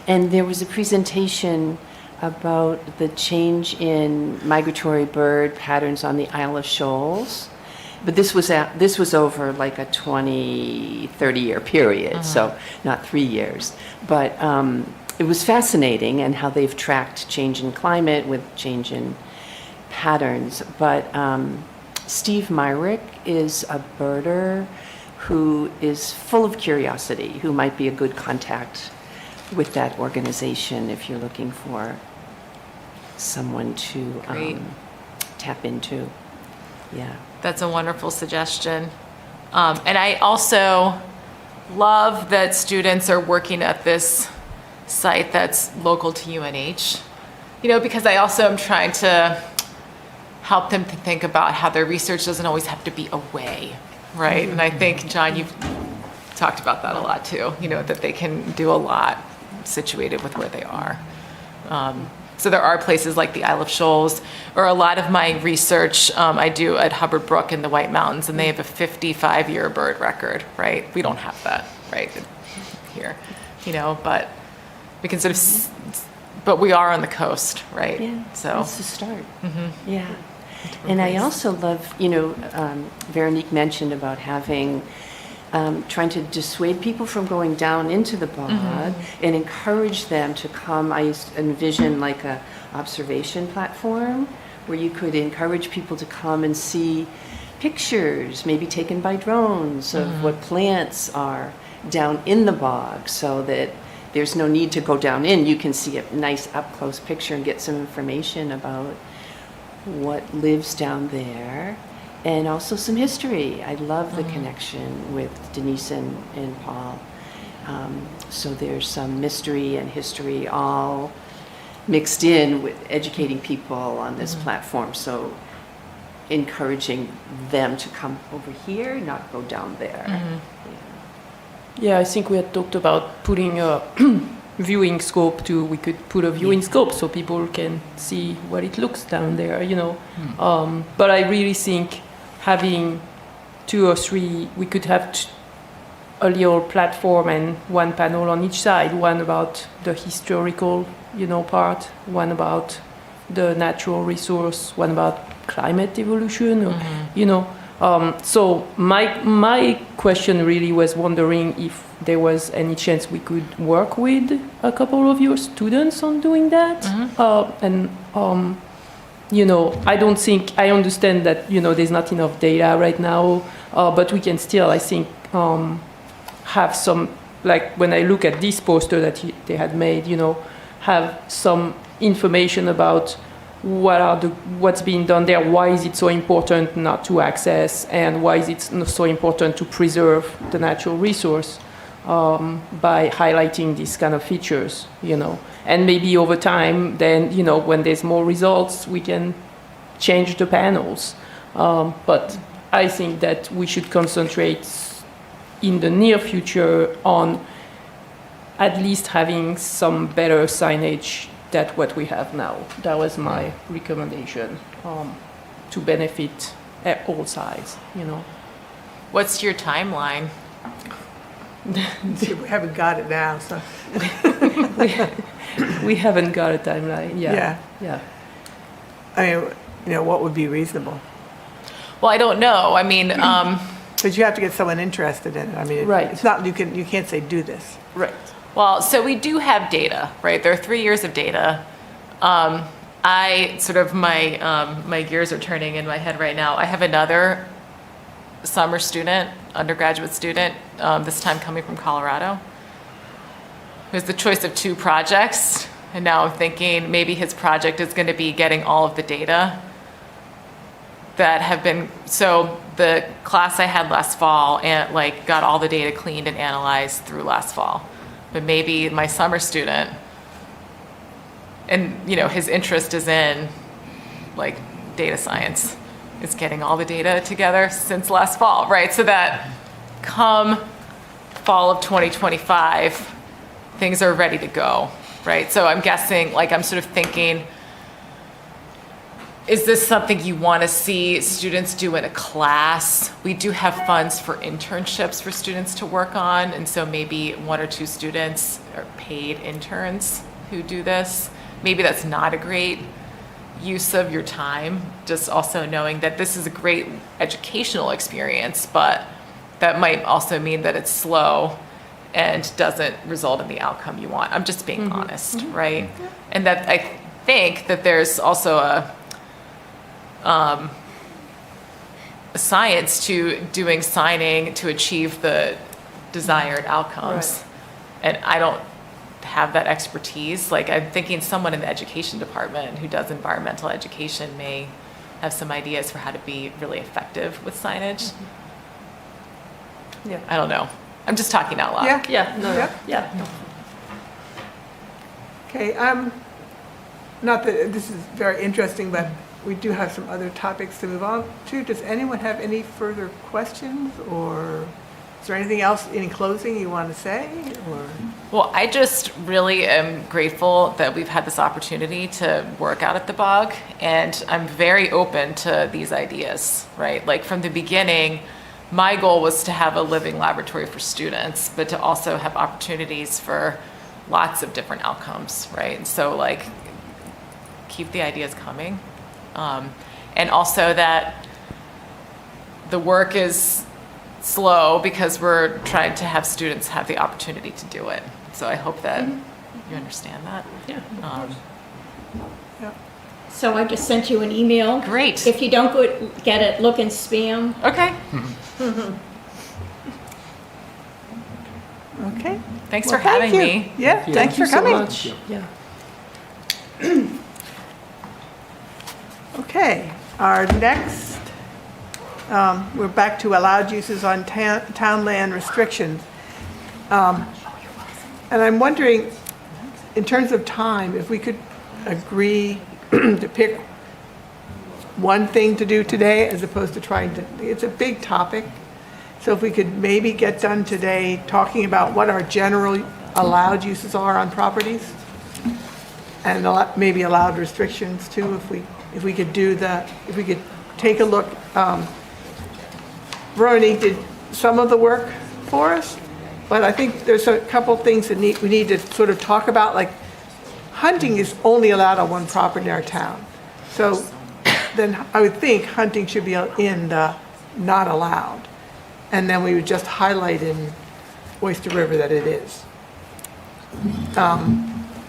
and there was a presentation about the change in migratory bird patterns on the Isle of Shoals. But this was over like a 20, 30-year period, so not 3 years. But it was fascinating, and how they've tracked change in climate with change in patterns. But Steve Myrick is a birder who is full of curiosity, who might be a good contact with that organization if you're looking for someone to tap into. Yeah. That's a wonderful suggestion. And I also love that students are working at this site that's local to UNH, because I also am trying to help them to think about how their research doesn't always have to be away, right? And I think, John, you've talked about that a lot too, that they can do a lot situated with where they are. So there are places like the Isle of Shoals, or a lot of my research I do at Hubbard Brook in the White Mountains, and they have a 55-year bird record, right? We don't have that, right, here, but we can sort of, but we are on the coast, right? Yeah, So that's the start. Yeah. And I also love, Veronique mentioned about having trying to dissuade people from going down into the bog and encourage them to come. I envision like a observation platform where you could encourage people to come and see pictures, maybe taken by drones, of what plants are down in the bog, so that there's no need to go down in. You can see a nice up-close picture and get some information about what lives down there, and also some history. I love the connection with Denise and Paul. So there's some mystery and history all mixed in with educating people on this platform. So encouraging them to come over here, not go down there. Yeah, I think we had talked about putting a viewing scope too. We could put a viewing scope so people can see what it looks down there, you know. But I really think having 2 or 3, we could have a little platform and one panel on each side, one about the historical, you know, part, one about the natural resource, one about climate evolution, or, you know. So my question really was wondering if there was any chance we could work with a couple of your students on doing that. You know, I understand that, you know, there's not enough data right now, but we can still, I think, have some, like when I look at this poster that they had made, you know, have some information about what's being done there, why is it so important not to access, and why is it so important to preserve the natural resource, by highlighting these kind of features, you know. And maybe over time, then, you know, when there's more results, we can change the panels. But I think that we should concentrate in the near future on at least having some better signage than what we have now. That was my recommendation, to benefit at all sides, you know. What's your timeline? We haven't got it now, so. We haven't got a timeline. Yeah. I mean, you know, what would be reasonable? Well, I don't know. I mean, Because you have to get someone interested in it. I mean, Right. it's not, you can't say do this. Right. well, so we do have data, right? There are 3 years of data. I sort of, my gears are turning in my head right now. I have another summer student, undergraduate student, this time coming from Colorado, who has the choice of 2 projects. And now I'm thinking maybe his project is going to be getting all of the data that have been, so the class I had last fall and like got all the data cleaned and analyzed through last fall. But maybe my summer student, and you know, his interest is in like data science, is getting all the data together since last fall, right? So that come fall of 2025, things are ready to go, right? So I'm guessing, like I'm sort of thinking, is this something you want to see students do in a class? We do have funds for internships for students to work on, and so maybe 1 or 2 students are paid interns who do this. Maybe that's not a great use of your time, just also knowing that this is a great educational experience, but that might also mean that it's slow and doesn't result in the outcome you want. I'm just being honest, right? And that I think that there's also a science to doing signing to achieve the desired outcomes. And I don't have that expertise. Like I'm thinking someone in the education department who does environmental education may have some ideas for how to be really effective with signage. Yeah. I don't know. I'm just talking out loud. Yeah. Yeah. No. Yeah. Yeah. Okay, not that this is very interesting, but we do have some other topics to move on to. Does anyone have any further questions, or is there anything else in closing you want to say? Or Well, I just really am grateful that we've had this opportunity to work out at the bog, and I'm very open to these ideas, right? Like from the beginning, my goal was to have a living laboratory for students, but to also have opportunities for lots of different outcomes, right? And so like, keep the ideas coming. And also that the work is slow because we're trying to have students have the opportunity to do it. So I hope that you understand that. Yeah. So I just sent you an email. Great. If you don't get it, look in spam. Okay. Okay. Thanks Well, for having thank you. me. Yeah, thanks for coming. Yeah. Okay, our next, we're back to allowed uses on town land restrictions. And I'm wondering, in terms of time, if we could agree to pick one thing to do today as opposed to trying to, it's a big topic. So if we could maybe get done today talking about what our general allowed uses are on properties and maybe allowed restrictions too, if we could do that, if we could take a look. Veronique did some of the work for us, but I think there's a couple things that we need to sort of talk about, like hunting is only allowed on one property in our town. So then I would think hunting should be in the not allowed. And then we would just highlight in Oyster River that it is.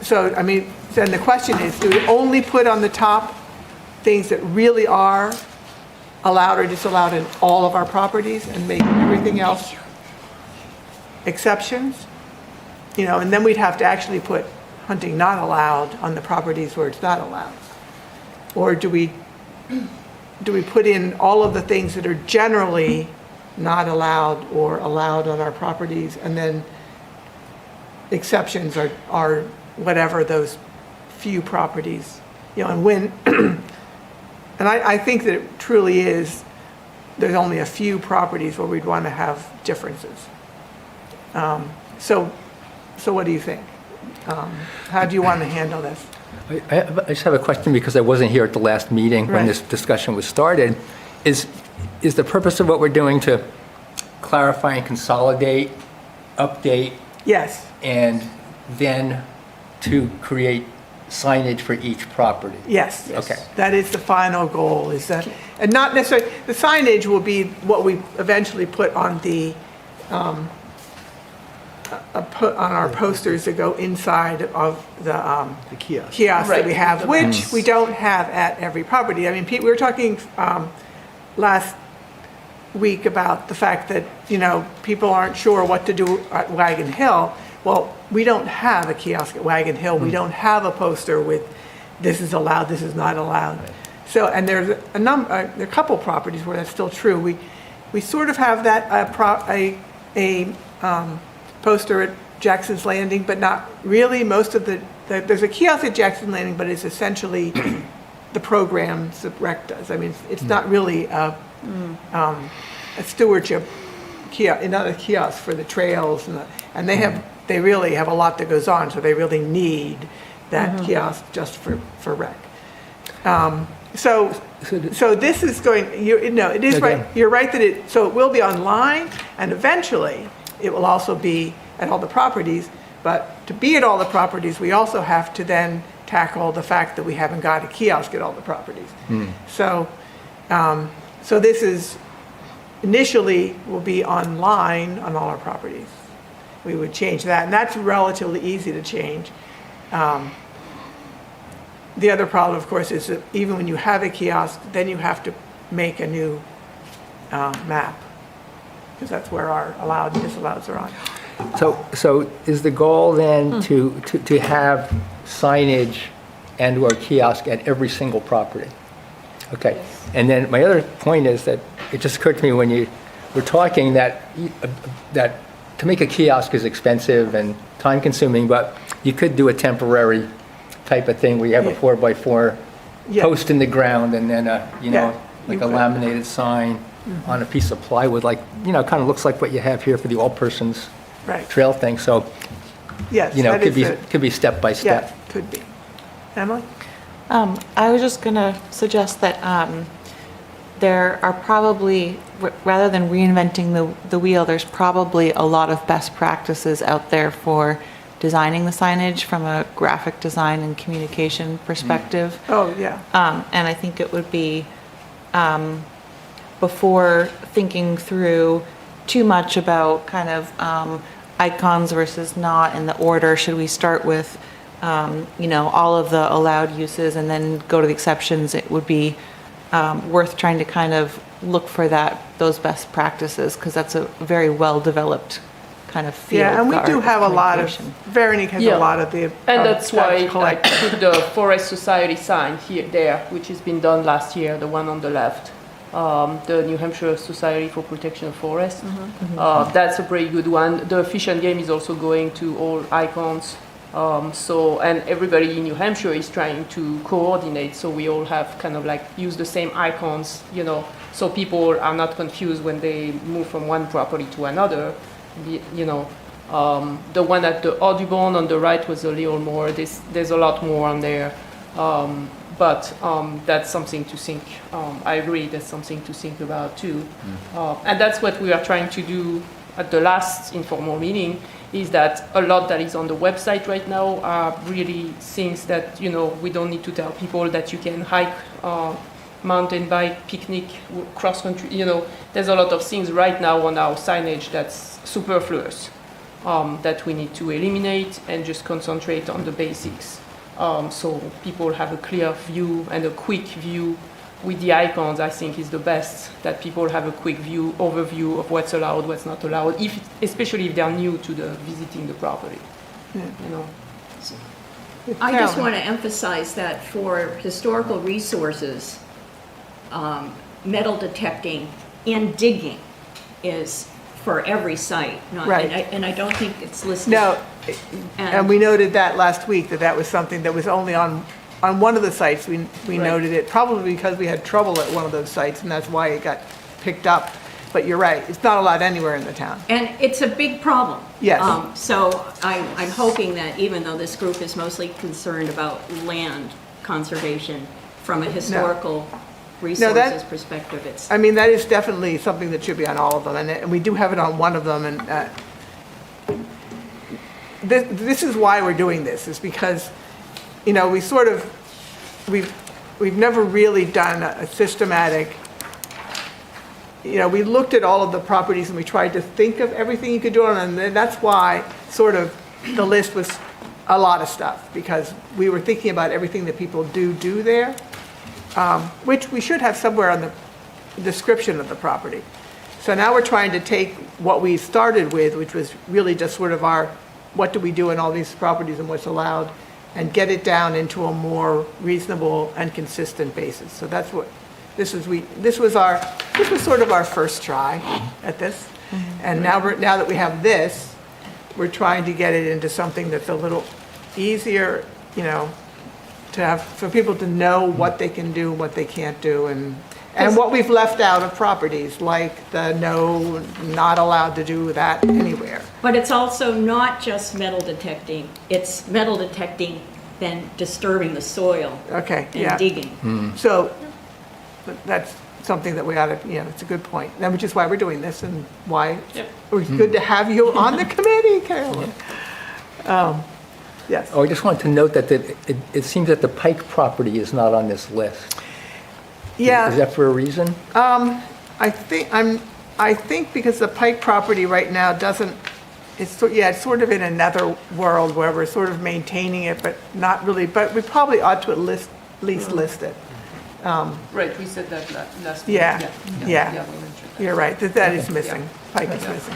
So, I mean, then the question is, do we only put on the top things that really are allowed or disallowed in all of our properties and make everything else exceptions? You know, and then we'd have to actually put hunting not allowed on the properties where it's not allowed. Or do we put in all of the things that are generally not allowed or allowed on our properties, and then exceptions are whatever those few properties, you know, and when, and I think that it truly is, there's only a few properties where we'd want to have differences. So what do you think? How do you want to handle this? I just have a question because I wasn't here at the last meeting when Right. this discussion was started. Is the purpose of what we're doing to clarify and consolidate, update, Yes, and then to create signage for each property? yes. Okay. That is the final goal, is that, and not necessarily, the signage will be what we eventually put on the, put on our posters that go inside of the kiosk. kiosks that we Right. have, which we don't have at every property. I mean, Pete, we were talking last week about the fact that, you know, people aren't sure what to do at Wagon Hill. Well, we don't have a kiosk at Wagon Hill. We don't have a poster with this is allowed, this is not allowed. So, and there's there are a couple properties where that's still true. We sort of have that poster at Jackson's Landing, but not really. Most of there's a kiosk at Jackson's Landing, but it's essentially the programs that rec does. I mean, it's not really a stewardship kiosk, not a kiosk for the trails, and they really have a lot that goes on, so they really need that kiosk just for rec. So this is going, it is right, you're right that so it will be online, and eventually it will also be at all the properties, but to be at all the properties, we also have to then tackle the fact that we haven't got a kiosk at all the properties. So this is, initially will be online on all our properties. We would change that, and that's relatively easy to change. The other problem, of course, is that even when you have a kiosk, then you have to make a new map, because that's where our allowed and disalloweds are on. So is the goal then to have signage and/or kiosk at every single property? Okay. And then my other point is that it just occurred to me when you were talking that to make a kiosk is expensive and time-consuming, but you could do a temporary type of thing where you have a 4x4 Yeah. post in the ground and then Yeah, like you a could. laminated sign on a piece of plywood, like, kind of looks like what you have here for the all-persons Right. trail thing. So, Yes, that is could be step by yeah, step. could be. Emily? I was just going to suggest that there are probably, rather than reinventing the wheel, there's probably a lot of best practices out there for designing the signage from a graphic design and communication perspective. Oh, yeah. And I think it would be, before thinking through too much about kind of icons versus not in the order. Should we start with, all of the allowed uses and then go to the exceptions? It would be worth trying to kind of look for those best practices, because that's a very well-developed kind of field. Yeah, and we do art have a lot of, communication. Veronique has a Yeah. lot of the. And that's why I collected. put the Forest Society sign there, which has been done last year, the one on the left. The New Hampshire Society for Protection of Forests. That's a pretty good one. The Fish and Game is also going to all icons. And everybody in New Hampshire is trying to coordinate, so we all have kind of like use the same icons, so people are not confused when they move from one property to another. The one at the Audubon on the right was a little more, there's a lot more on there. But that's something to think, I agree, that's something to think about too. And that's what we are trying to do at the last informal meeting, is that a lot that is on the website right now are really things that, we don't need to tell people that you can hike, mountain bike, picnic, cross country, there's a lot of things right now on our signage that's superfluous, that we need to eliminate and just concentrate on the basics. So people have a clear view and a quick view with the icons. I think is the best, that people have a quick overview of what's allowed, what's not allowed, especially if they're new to visiting the property. I just want to emphasize that for historical resources, metal detecting and digging is for every site. Right. And I don't think it's listed. No, and we noted that last week, that was something that was only on one of the sites. We Right. noted it, probably because we had trouble at one of those sites, and that's why it got picked up. But you're right, it's not allowed anywhere in the town. And it's a big problem. Yes. So I'm hoping that even though this group is mostly concerned about land conservation, from a historical resources perspective, it's. I mean, that is definitely something that should be on all of them, and we do have it on one of them, and this is why we're doing this, is because, we've never really done a systematic, we looked at all of the properties and we tried to think of everything you could do on them, and that's why sort of the list was a lot of stuff, because we were thinking about everything that people do there, which we should have somewhere on the description of the property. So now we're trying to take what we started with, which was really just sort of what do we do in all these properties and what's allowed, and get it down into a more reasonable and consistent basis. So that's what, this was sort of our first try at this. And now that we have this, we're trying to get it into something that's a little easier, for people to know what they can do, what they can't do, and what we've left out of properties, like the not allowed to do that anywhere. But it's also not just metal detecting, it's metal detecting then disturbing the soil Okay, and yeah. digging. So that's something that we ought to, it's a good point. And which is why we're doing this, and why it's good to have you on the committee, Carolyn. Yes. Oh, I just wanted to note that it seems that the Pike property is not on this list. Yeah. Is that for a reason? I think because the Pike property right now it's sort of in another world where we're sort of maintaining it, but not really, but we probably ought to at least list it. Right, we said that last week. Yeah, yeah. we mentioned that. You're right, that is missing. Pike is missing.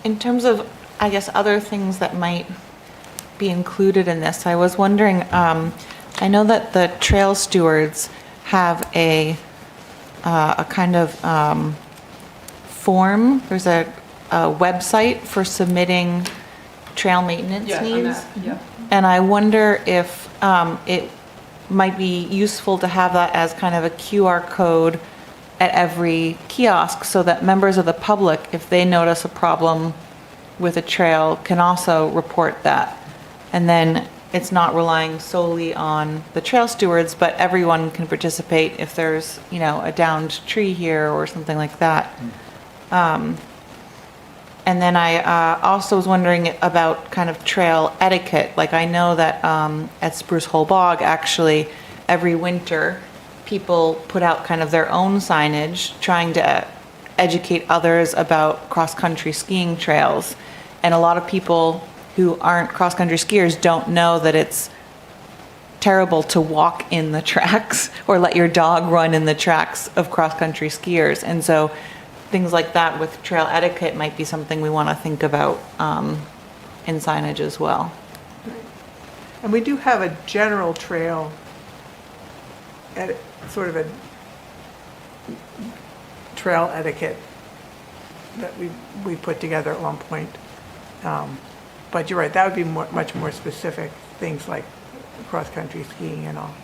In terms of, I guess, other things that might be included in this, I was wondering, I know that the trail stewards have a kind of form. There's a website for submitting trail maintenance needs. And I wonder if it might be useful to have that as kind of a QR code at every kiosk, so that members of the public, if they notice a problem with a trail, can also report that. And then it's not relying solely on the trail stewards, but everyone can participate if there's, a downed tree here or something like that. And then I also was wondering about kind of trail etiquette. Like, I know that at Spruce Hole Bog, actually, every winter, people put out kind of their own signage trying to educate others about cross-country skiing trails. And a lot of people who aren't cross-country skiers don't know that it's terrible to walk in the tracks or let your dog run in the tracks of cross-country skiers. And so things like that with trail etiquette might be something we want to think about in signage as well. And we do have a general trail, sort of a trail etiquette that we put together at one point. But you're right, that would be much more specific, things like cross-country skiing and all.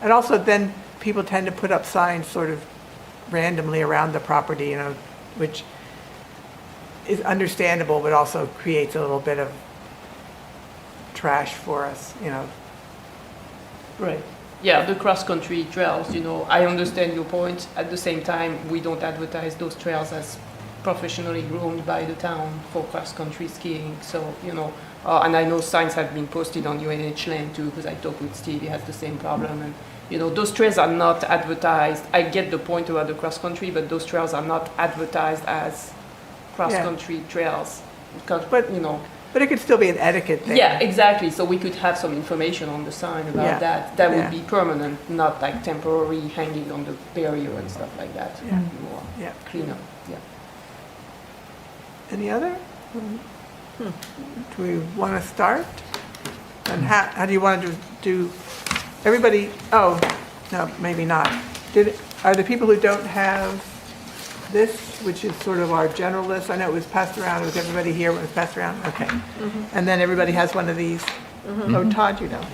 And also then people tend to put up signs sort of randomly around the property, you know, which is understandable, but also creates a little bit of trash for us, you know. Right. Yeah, the cross-country trails, you know, I understand your point. At the same time, we don't advertise those trails as professionally groomed by the town for cross-country skiing. So, you know, and I know signs have been posted on UNH land too, because I talked with Steve, he has the same problem. And, you know, those trails are not advertised. I get the point about the cross-country, but those trails are not advertised as cross-country trails. Because, But, you know, but it could still be an etiquette thing. yeah, exactly. So we could have some information on the sign about Yeah. that. That would Yeah. be permanent, not like temporary hanging on the barrier and stuff like that. Yeah. More Yeah. cleaner. Yeah. Any other? Do we want to start? And how do you want to do, everybody, oh, no, maybe not. Are the people who don't have this, which is sort of our general list, I know it was passed around, was everybody here when it was passed around? Okay. And then everybody has one of these? Oh, Todd, you don't.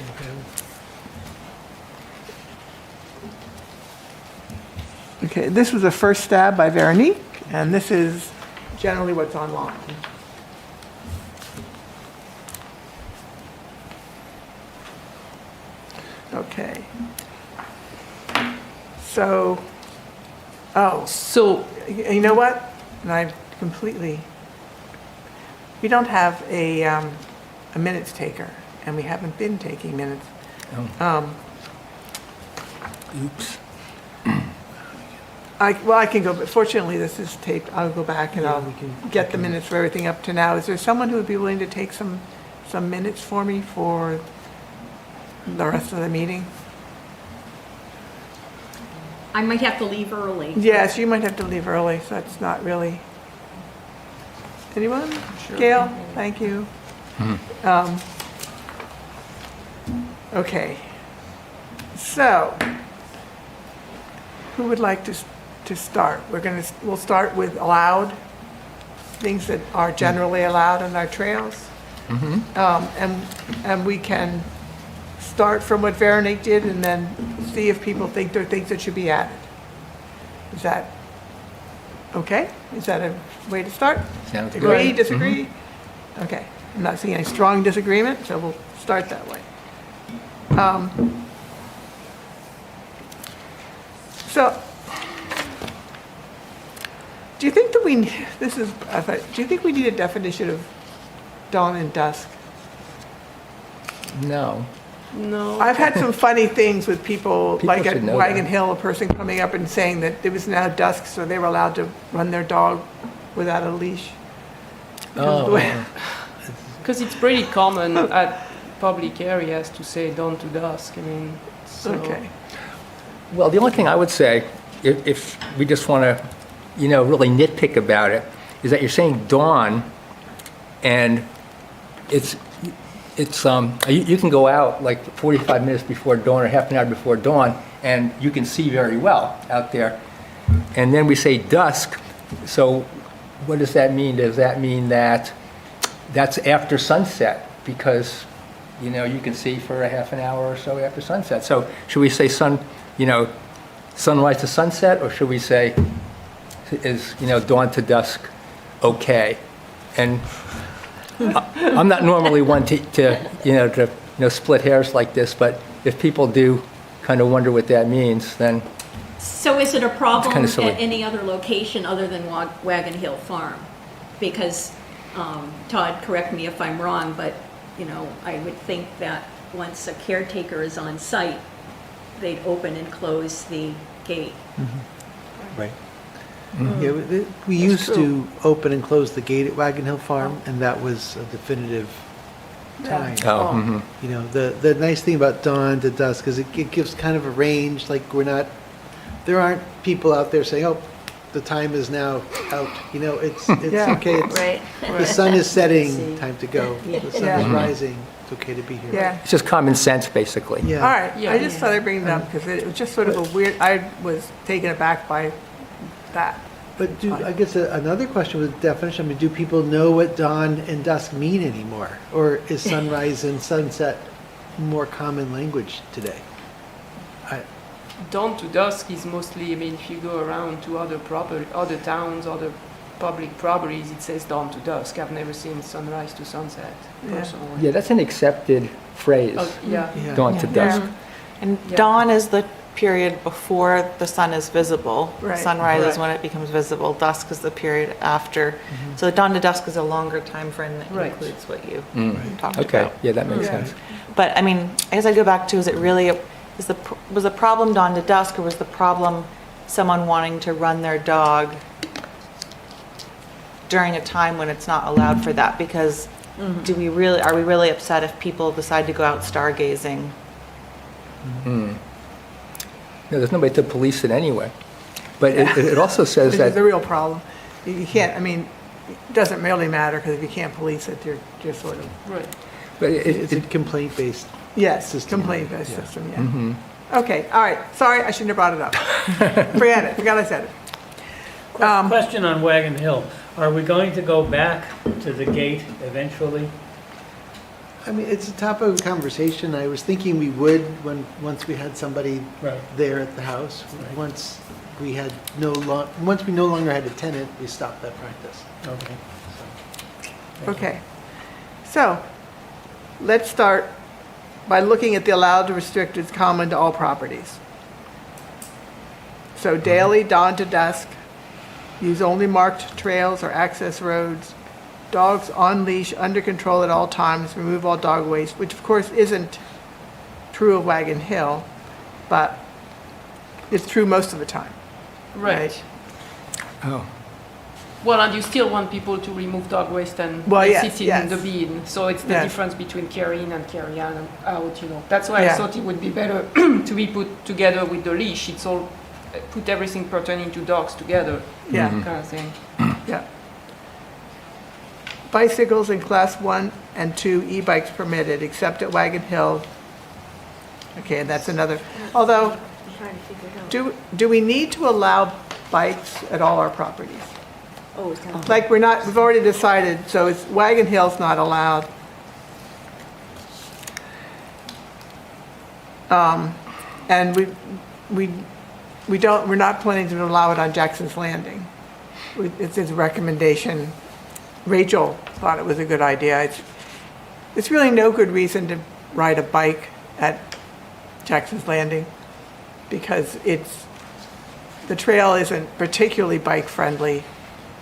Okay, this was a first stab by Veronique, and this is generally what's online. Okay. So, oh, So you know what? And I completely, we don't have a minutes taker, and we haven't been taking minutes. Oops. Well, I can go, but fortunately, this is taped. I'll go back and I'll get the minutes for everything up to now. Is there someone who would be willing to take some minutes for me for the rest of the meeting? I might have to leave early. Yes, you might have to leave early, so that's not really. Anyone? Gail, thank you. Okay. So, who would like to start? We'll start with allowed, things that are generally allowed on our trails. And we can start from what Veronique did and then see if people think there are things that should be added. Is that okay? Is that a way to start? Sounds good. Agree, disagree? Okay, I'm not seeing any strong disagreement, so we'll start that way. So, do you think that do you think we need a definition of dawn and dusk? No. no. I've had some funny things with people, like at should know Wagon that. Hill, a person coming up and saying that it was now dusk, so they were allowed to run their dog without a leash. Oh, Because it's pretty common at public areas to say dawn to dusk. I mean, so. Okay. well, the only thing I would say, if we just want to, really nitpick about it, is that you're saying dawn, and it's you can go out like 45 minutes before dawn or half an hour before dawn, and you can see very well out there. And then we say dusk, so what does that mean? Does that mean that that's after sunset? Because, you can see for a half an hour or so after sunset. So should we say sunrise to sunset, or should we say, is, dawn to dusk okay? And I'm not normally one to split hairs like this, but if people do kind of wonder what that means, then So is it a problem kinda silly. at any other location other than Wagon Hill Farm? Because, Todd, correct me if I'm wrong, but, I would think that once a caretaker is on site, they'd open and close the gate. Right. Yeah, we used to open and close the gate at Wagon Hill Farm, and that was a definitive time. Oh, mhm. You know, the nice thing about dawn to dusk is it gives kind of a range, like there aren't people out there saying, oh, the time is now out. You know, it's Yeah. okay. Right. The sun is setting, time to go. The sun Yeah. is rising, it's okay to be here. Yeah. It's just common sense, basically. Yeah. All right, Yeah. I just thought I'd bring it up because it was just sort of a weird, I was taken aback by that. But I guess another question with definition, I mean, do people know what dawn and dusk mean anymore? Or is sunrise and sunset more common language today? Dawn to dusk is mostly, I mean, if you go around to other towns, other public properties, it says dawn to dusk. I've never seen sunrise to sunset, Yeah. personally. Yeah, that's an accepted phrase, Oh, yeah. Yeah. dawn to dusk. And Yeah. dawn is the period before the sun is visible. Right. Sunrise is Right. when it becomes visible. Dusk is the period after. So dawn to dusk is a longer time frame that Right. includes what you Mm. talked Okay, about. yeah, that makes Yeah. sense. But I mean, I guess I go back to, is it really, was the problem dawn to dusk, or was the problem someone wanting to run their dog during a time when it's not allowed for that? Because are we really upset if people decide to go out stargazing? Mm. No, there's nobody to police it anyway. But it also says This is the that, real problem. You can't, I mean, it doesn't really matter because if you can't police it, you're just sort of, Right. but It's a complaint-based. yes, System. complaint-based Yeah. system, yeah. Okay, all right, sorry, I shouldn't have brought it up. Forget it, forgot I said it. Question on Wagon Hill. Are we going to go back to the gate eventually? I mean, it's a topic of conversation. I was thinking we would once we had somebody Right. there at the house. Right. Once we no longer had a tenant, we stopped that practice. Okay. Okay, so let's start by looking at the allowed to restricted common to all properties. So daily, dawn to dusk, use only marked trails or access roads, dogs on leash, under control at all times, remove all dog waste, which of course isn't true of Wagon Hill, but it's true most of the time. Right. oh, Well, and you still want people to remove dog waste and Well, place yes, it in yes. the bin. So it's the Yes. difference between carry in and carry out, you know. That's why Yeah. I thought it would be better to be put together with the leash. It's all, put everything pertaining to dogs together, Yeah. kind of thing. Yeah. Bicycles in class 1 and 2 e-bikes permitted, except at Wagon Hill. Okay, and that's another, although, I'm trying to figure it out. do we need to allow bikes at all our properties? Oh, it's down. Like, we've already decided, so it's, Wagon Hill's not allowed. And we're not planning to allow it on Jackson's Landing. It's his recommendation. Rachel thought it was a good idea. It's really no good reason to ride a bike at Jackson's Landing because the trail isn't particularly bike-friendly.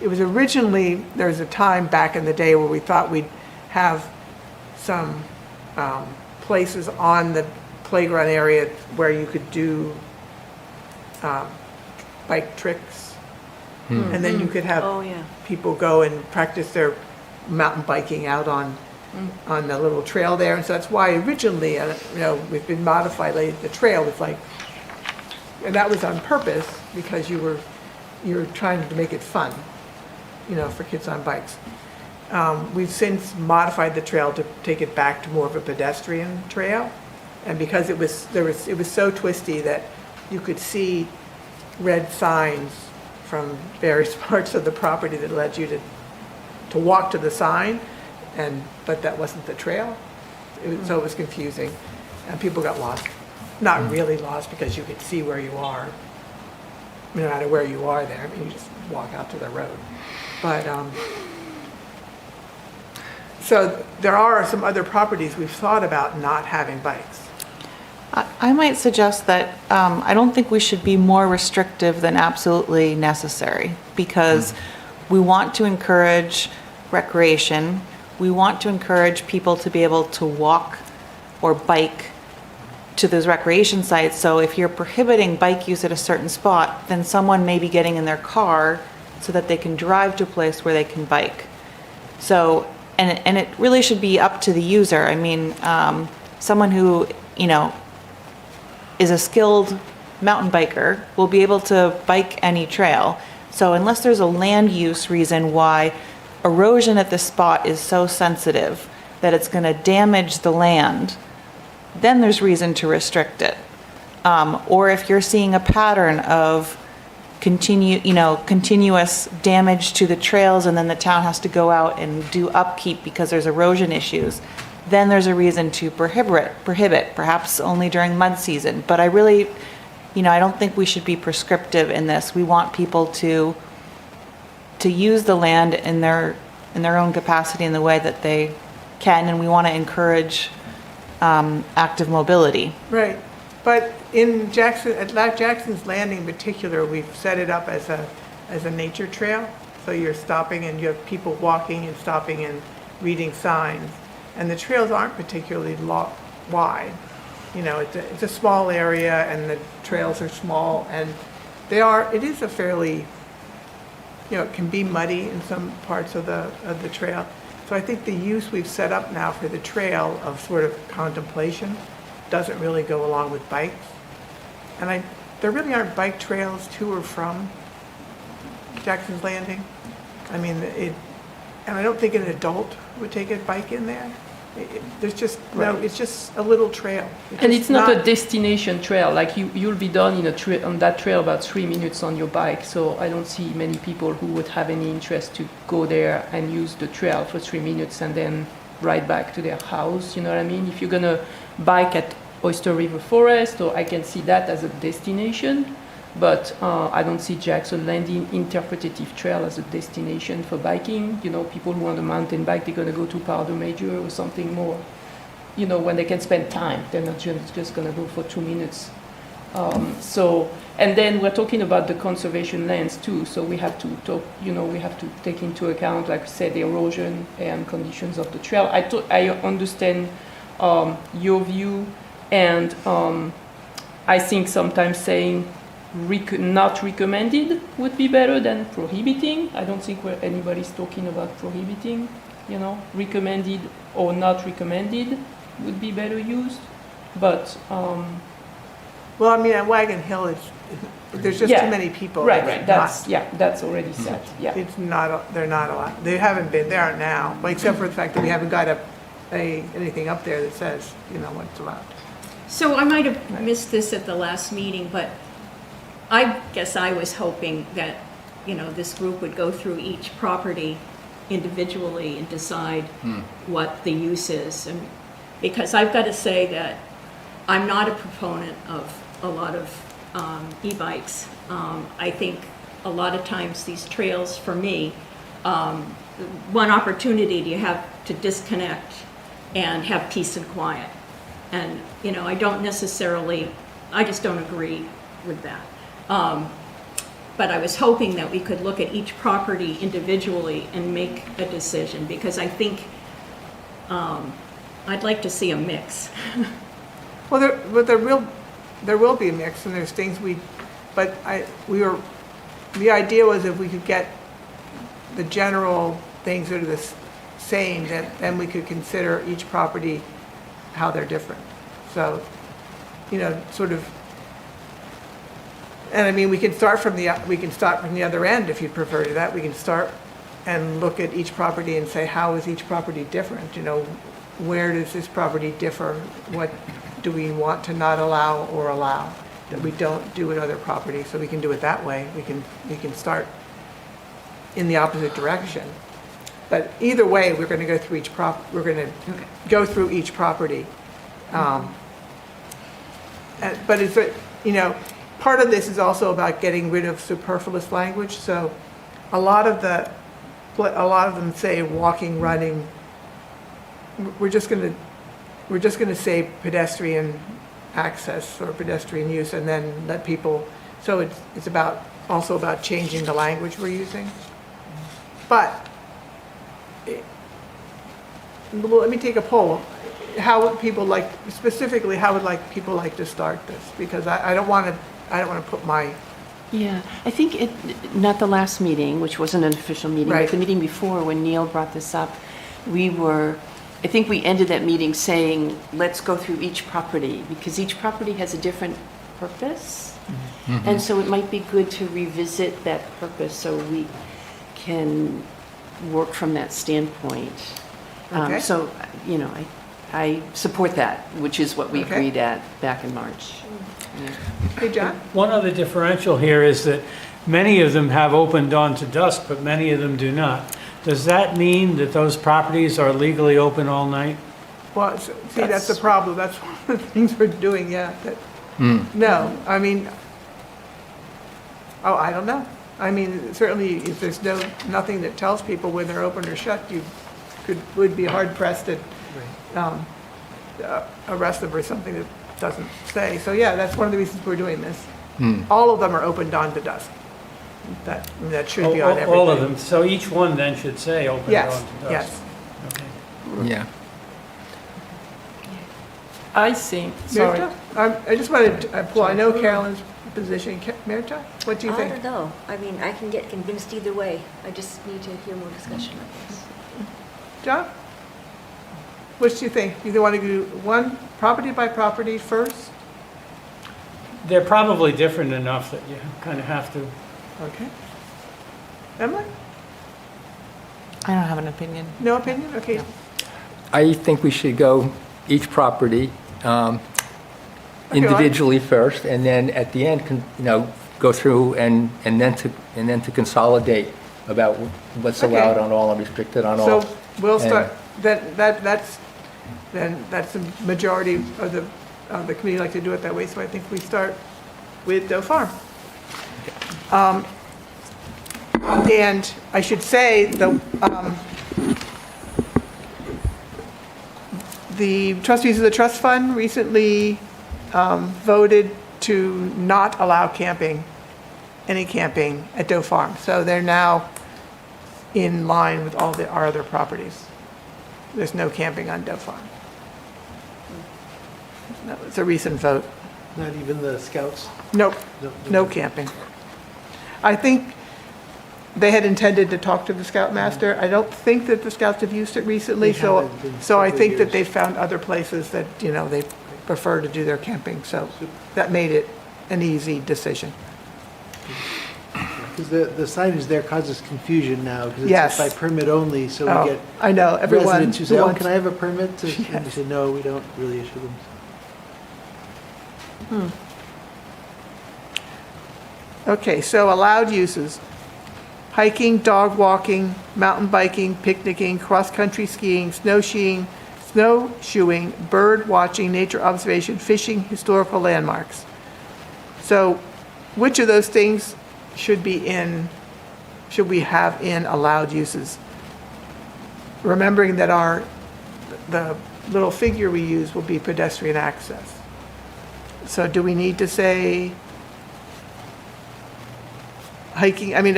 It was originally, there was a time back in the day where we thought we'd have some places on the playground area where you could do bike tricks. And then you could have Oh, yeah. people go and practice their mountain biking out on the little trail there. And so that's why originally, we've been modified, like, the trail was like, and that was on purpose because you were trying to make it fun, for kids on bikes. We've since modified the trail to take it back to more of a pedestrian trail. And because it was so twisty that you could see red signs from various parts of the property that led you to walk to the sign, but that wasn't the trail. So it was confusing, and people got lost. Not really lost because you could see where you are, no matter where you are there. I mean, you just walk out to the road. But, so there are some other properties we've thought about not having bikes. I might suggest that I don't think we should be more restrictive than absolutely necessary because we want to encourage recreation. We want to encourage people to be able to walk or bike to those recreation sites. So if you're prohibiting bike use at a certain spot, then someone may be getting in their car so that they can drive to a place where they can bike. So, and it really should be up to the user. I mean, someone who, is a skilled mountain biker will be able to bike any trail. So unless there's a land use reason why erosion at this spot is so sensitive that it's going to damage the land, then there's reason to restrict it. Or if you're seeing a pattern of continuous damage to the trails, and then the town has to go out and do upkeep because there's erosion issues, then there's a reason to prohibit, perhaps only during mud season. But I really, I don't think we should be prescriptive in this. We want people to use the land in their own capacity in the way that they can, and we want to encourage active mobility. Right, but in Jackson's Landing in particular, we've set it up as a nature trail. So you're stopping and you have people walking and stopping and reading signs. And the trails aren't particularly wide. It's a small area and the trails are small, and it is a fairly, it can be muddy in some parts of the trail. So I think the use we've set up now for the trail of sort of contemplation doesn't really go along with bikes. And there really aren't bike trails to or from Jackson's Landing. I mean, and I don't think an adult would take a bike in there. There's just, no, it's just a little trail. And it's not a destination trail, like you'll be done on that trail about 3 minutes on your bike, so I don't see many people who would have any interest to go there and use the trail for 3 minutes and then ride back to their house, you know what I mean? If you're gonna bike at Oyster River Forest, or I can see that as a destination, but I don't see Jackson Landing Interpretative Trail as a destination for biking. People who want a mountain bike, they're going to go to Powder Major or something more, when they can spend time. They're not just going to go for 2 minutes. And then we're talking about the conservation lands too, so we have to talk, we have to take into account, like I said, the erosion and conditions of the trail. I understand your view, and I think sometimes saying not recommended would be better than prohibiting. I don't think anybody's talking about prohibiting, recommended or not recommended would be better used. But well, I mean, at Wagon Hill, there's just too many people. Right. That's already set. Yeah, they're not allowed. They haven't been. They aren't now, except for the fact that we haven't got anything up there that says what's allowed. So I might have missed this at the last meeting, but I guess I was hoping that, this group would go through each property individually and decide what the use is. And because I've got to say that I'm not a proponent of a lot of e-bikes. I think a lot of times these trails, for me, one opportunity you have to disconnect and have peace and quiet. And, I just don't agree with that. But I was hoping that we could look at each property individually and make a decision, because I think I'd like to see a mix. Well, there will be a mix, and there's things the idea was if we could get the general things that are the same, then we could consider each property how they're different. So, sort of. And I mean, we can start from the other end if you prefer to that. We can start and look at each property and say, how is each property different? Where does this property differ? What do we want to not allow or allow that we don't do at other properties? So we can do it that way. We can start in the opposite direction. But either way, we're going to go through each property. But it's part of this is also about getting rid of superfluous language. So a lot of them say walking, running. We're just going to say pedestrian access or pedestrian use, and then let people. So it's also about changing the language we're using. But let me take a poll. how would people like, specifically, how would like people like to start this? Because I don't want to put my, Yeah, I think not the last meeting, which wasn't an official meeting, Right. but the meeting before, when Neil brought this up, I think we ended that meeting saying, let's go through each property, because each property has a different purpose. And so it might be good to revisit that purpose so we can work from that standpoint. Okay. So, I support that, which is what we Okay. agreed at back in March. Yeah. hey, John? One other differential here is that many of them have open dawn to dusk, but many of them do not. Does that mean that those properties are legally open all night? Well, see, that's the problem. That's one of the things we're doing, yeah. No, I mean, I don't know. I mean, certainly if there's nothing that tells people when they're open or shut, would be hard pressed to arrest them for something that doesn't say. So yeah, that's one of the reasons we're doing this. All of them are open dawn to dusk. That should be on everything. All of them, so each one then should say open dawn Yes, to dusk? yes. Okay. Yeah. I think, sorry. Mirta? I just wanted to, well, I know Carolyn's position. Mirta, what do you I think? don't know. I mean, I can get convinced either way. I just need to hear more discussion on this. John? What do you think? You want to do one property by property first? They're probably different enough that you kind of have to. Okay. Emily? I don't have an opinion. No opinion? Okay. I think we should go each property individually first, and then at the end, go through and then to consolidate about what's Okay. allowed on all and restricted on all. So we'll And- start, that's the majority of the committee like to do it that way, so I think we start with Doe Farm. And I should say, the trustees of the trust fund recently voted to not allow any camping at Doe Farm. So they're now in line with all our other properties. There's no camping on Doe Farm. That was a recent vote. Not even the scouts? Nope, no camping. I think they had intended to talk to the Scoutmaster. I don't think that the Scouts have used it recently, They so, haven't in so I several think that years. they found other places that, they prefer to do their camping, so that made it an easy decision. Because the signage there causes confusion now, because Yes. it's by permit only, so Oh, we get I know, everyone residents who say, who oh, wants- can I have a permit? And we Yes. say, no, we don't really issue them. Okay, so allowed uses: hiking, dog walking, mountain biking, picnicking, cross-country skiing, snowshoeing, bird watching, nature observation, fishing, historical landmarks. So which of those things should we have in allowed uses? Remembering that the little figure we use will be pedestrian access. So do we need to say hiking? I mean,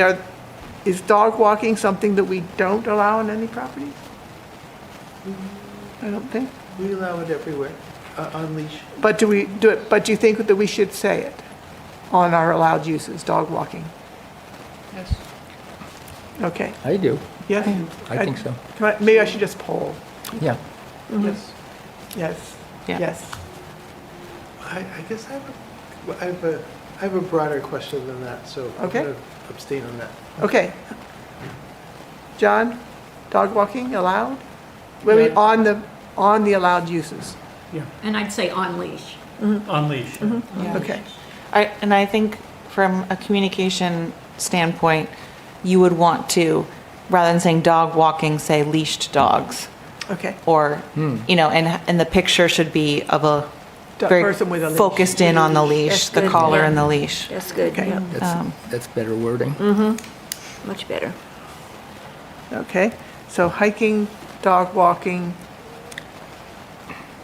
is dog walking something that we don't allow on any property? I don't think. We allow it everywhere, on leash. But do you think that we should say it on our allowed uses, dog walking? Yes. Okay, I do. yes? I think so. Maybe I should just poll. Yeah. Yes. Yes, Yeah. yes. I guess I have a broader question than that, so I'm Okay. going to abstain on that. Okay. John, dog walking allowed? Wait, on the allowed uses. And I'd say on leash. On leash. Yeah. Okay, And I think from a communication standpoint, you would want to, rather than saying dog walking, say leashed dogs. okay. Or, and the picture should be of a very Person with a leash. focused in on the leash, That's the good, collar yeah. and the leash. That's good. Okay. Yeah, That's better wording. much better. Okay, so hiking, dog walking,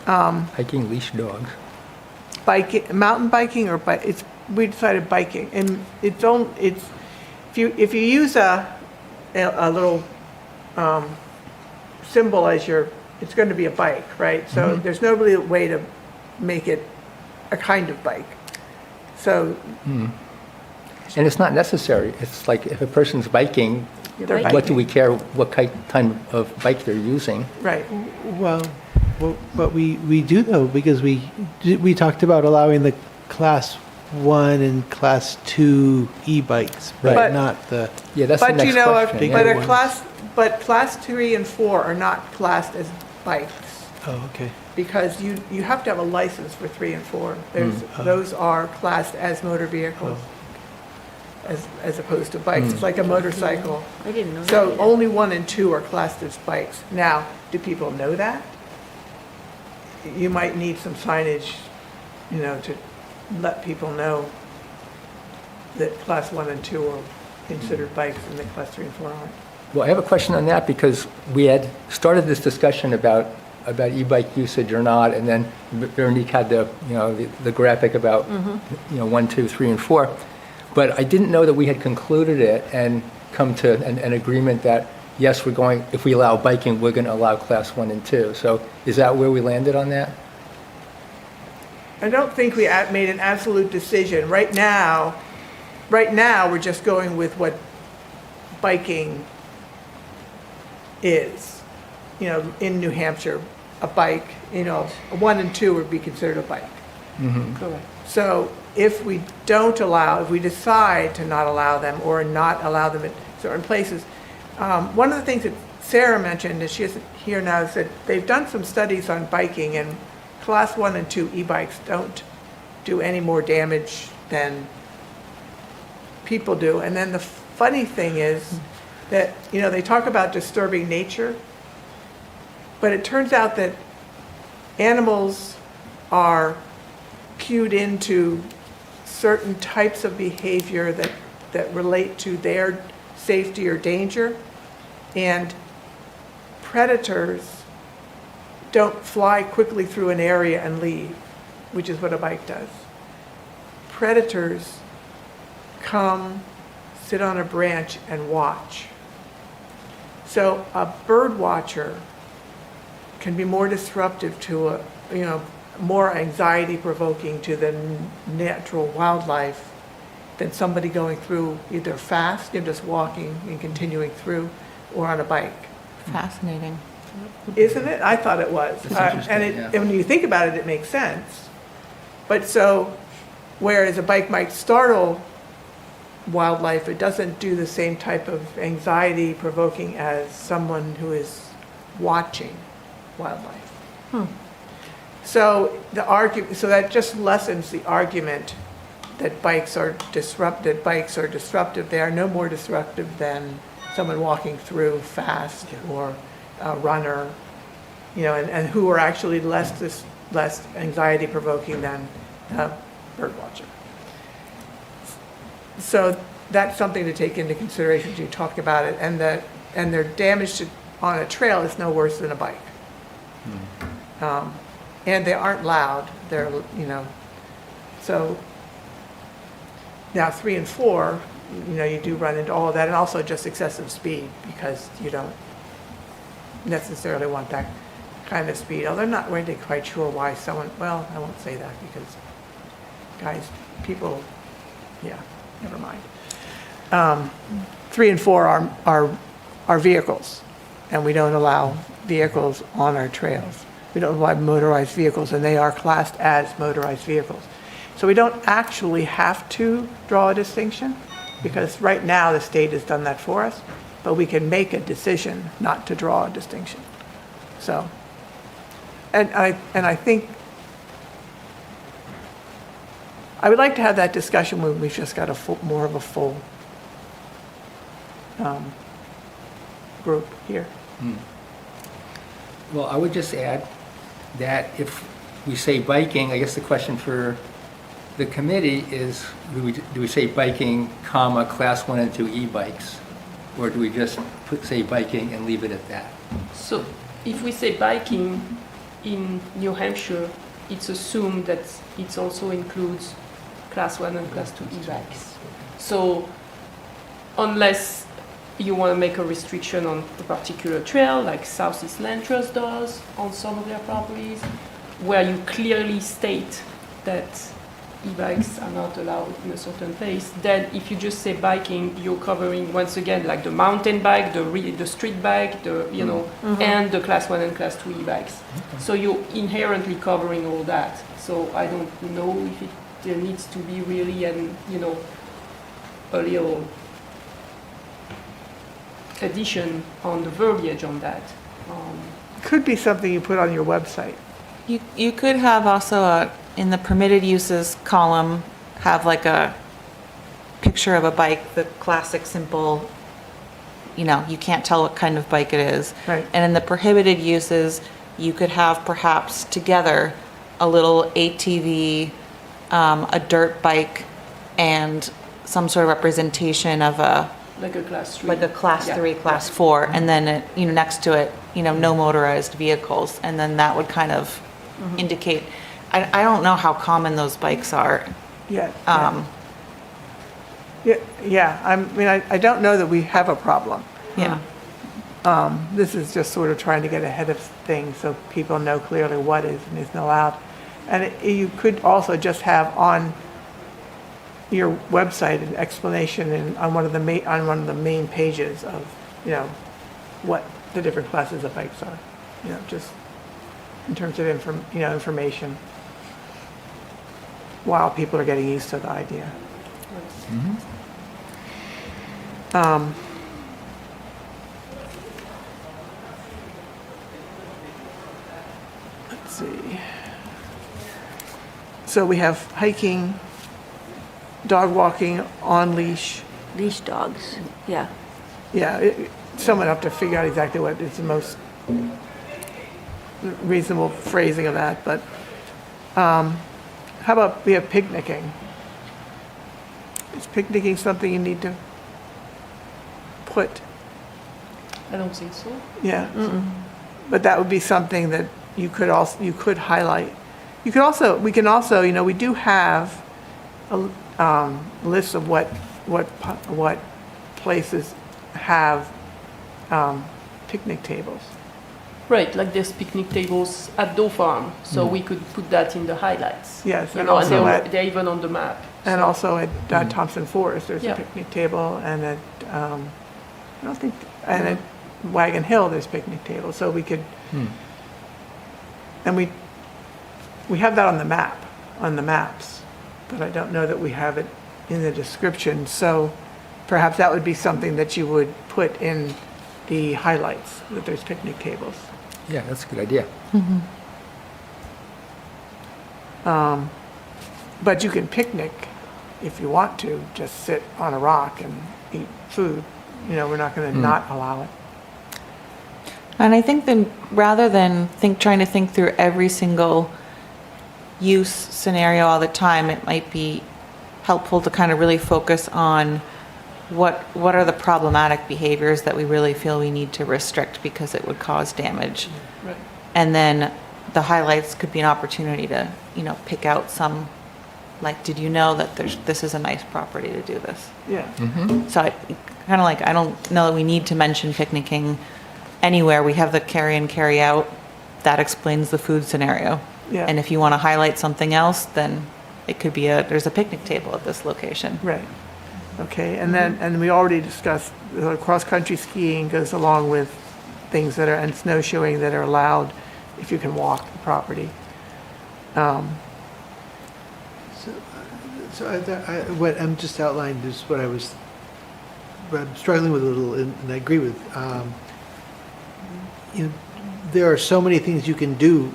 Hiking leash dogs. biking, mountain biking or we decided biking, and if you use a little symbol as your it's going to be a bike, right? So there's no really way to make it a kind of bike. So And it's not necessary. It's like if a person's biking, they're what do we care what kind of bike they're using? Right. Well, what we do though, because we talked about allowing the class 1 and class 2 e-bikes, but But- not the, Yeah, that's the But next you know, question. but yeah. class 3 and 4 are not classed as bikes. oh, okay. Because you have to have a license for 3 and 4. Those are classed as motor vehicles, as opposed to bikes. It's like a motorcycle. I didn't know that. So either. only 1 and 2 are classed as bikes. Now, do people know that? You might need some signage, to let people know that class 1 and 2 are considered bikes and that class 3 and 4 aren't. Well, I have a question on that because we had started this discussion about e-bike usage or not, and then Veronique had the graphic about 1, 2, 3, and 4. But I didn't know that we had concluded it and come to an agreement that yes, if we allow biking, we're going to allow class 1 and 2. So is that where we landed on that? I don't think we made an absolute decision. Right now, we're just going with what biking is. In New Hampshire, a bike, 1 and 2 would be considered a bike. Correct. So if we decide to not allow them or not allow them in certain places, one of the things that Sarah mentioned, and she isn't here now, is that they've done some studies on biking, and class 1 and 2 e-bikes don't do any more damage than people do. And then the funny thing is that, they talk about disturbing nature, but it turns out that animals are cued into certain types of behavior that relate to their safety or danger, and predators don't fly quickly through an area and leave, which is what a bike does. Predators come, sit on a branch, and watch. So a bird watcher can be more disruptive to more anxiety provoking to the natural wildlife than somebody going through either fast, just walking and continuing through, or on a bike. Fascinating. Isn't it? I thought it was. interesting, And yeah. and when you think about it, it makes sense. But so, whereas a bike might startle wildlife, it doesn't do the same type of anxiety provoking as someone who is watching wildlife. So so that just lessens the argument that bikes are disruptive. They are no more disruptive than someone walking through fast or a runner, and who are actually less anxiety provoking than a bird watcher. So that's something to take into consideration as you talk about it, and their damage on a trail is no worse than a bike. And they aren't loud. They're, so now 3 and 4, you do run into all of that, and also just excessive speed, because you don't necessarily want that kind of speed. Although I'm not really quite sure why well, I won't say that, because people, never mind. 3 and 4 are vehicles, and we don't allow vehicles on our trails. We don't allow motorized vehicles, and they are classed as motorized vehicles. So we don't actually have to draw a distinction, because right now the state has done that for us, but we can make a decision not to draw a distinction. So, and I think I would like to have that discussion when we've just got more of a full group here. Well, I would just add that if we say biking, I guess the question for the committee is, do we say biking, comma, class 1 and 2 e-bikes? Or do we just say biking and leave it at that? So if we say biking in New Hampshire, it's assumed that it also includes class 1 and class 2 e-bikes. So unless you want to make a restriction on a particular trail, like Southeast Land Trust does on some of their properties, where you clearly state that e-bikes are not allowed in a certain place, then if you just say biking, you're covering, once again, like the mountain bike, the street bike, and the class 1 and class 2 e-bikes. So you're inherently covering all that. So I don't know if there needs to be really a little addition on the verbiage on that. Could be something you put on your website. You could have also in the permitted uses column, have like a picture of a bike, the classic simple, you can't tell what kind of bike it is. Right. And in the prohibited uses, you could have perhaps together a little ATV, a dirt bike, and some sort of representation of Like a class 3. like a class 3, class 4, and then, next to it, no motorized vehicles, and then that would kind of indicate, I don't know how common those bikes are. Yeah. I don't know that we have a problem. Yeah. This is just sort of trying to get ahead of things so people know clearly what is and isn't allowed. And you could also just have on your website an explanation on one of the main pages of, what the different classes of bikes are. Just in terms of information, while people are getting used to the idea. Let's see. So we have hiking, dog walking on leash. Leash dogs, yeah. Yeah, someone have to figure out exactly what is the most reasonable phrasing of that, but how about we have picnicking? Is picnicking something you need to put? I don't think so. Yeah. But that would be something that you could highlight. We can also, we do have a list of what places have picnic tables. Right, like there's picnic tables at Doe Farm, so we could put that in the highlights. Yes, and and also they're even on the map. And also at Thompson Forest, there's Yeah. a picnic table, and at and at Wagon Hill, there's picnic tables. So we could, and we have that on the maps, but I don't know that we have it in the description. So perhaps that would be something that you would put in the highlights, that there's picnic tables. Yeah, that's a good idea. But you can picnic if you want to, just sit on a rock and eat food. We're not going to not allow it. And I think then, rather than trying to think through every single use scenario all the time, it might be helpful to kind of really focus on what are the problematic behaviors that we really feel we need to restrict because it would cause damage. Right. And then the highlights could be an opportunity to, pick out some, like, did you know that this is a nice property to do this? Yeah. So I don't know that we need to mention picnicking anywhere. We have the carry in, carry out. That explains the food scenario. Yeah. And if you want to highlight something else, then it could be there's a picnic table at this location. Right. Okay, and we already discussed cross-country skiing goes along with things and snowshoeing that are allowed if you can walk the property. What I'm just outlined is what I'm struggling with a little, and I agree with. There are so many things you can do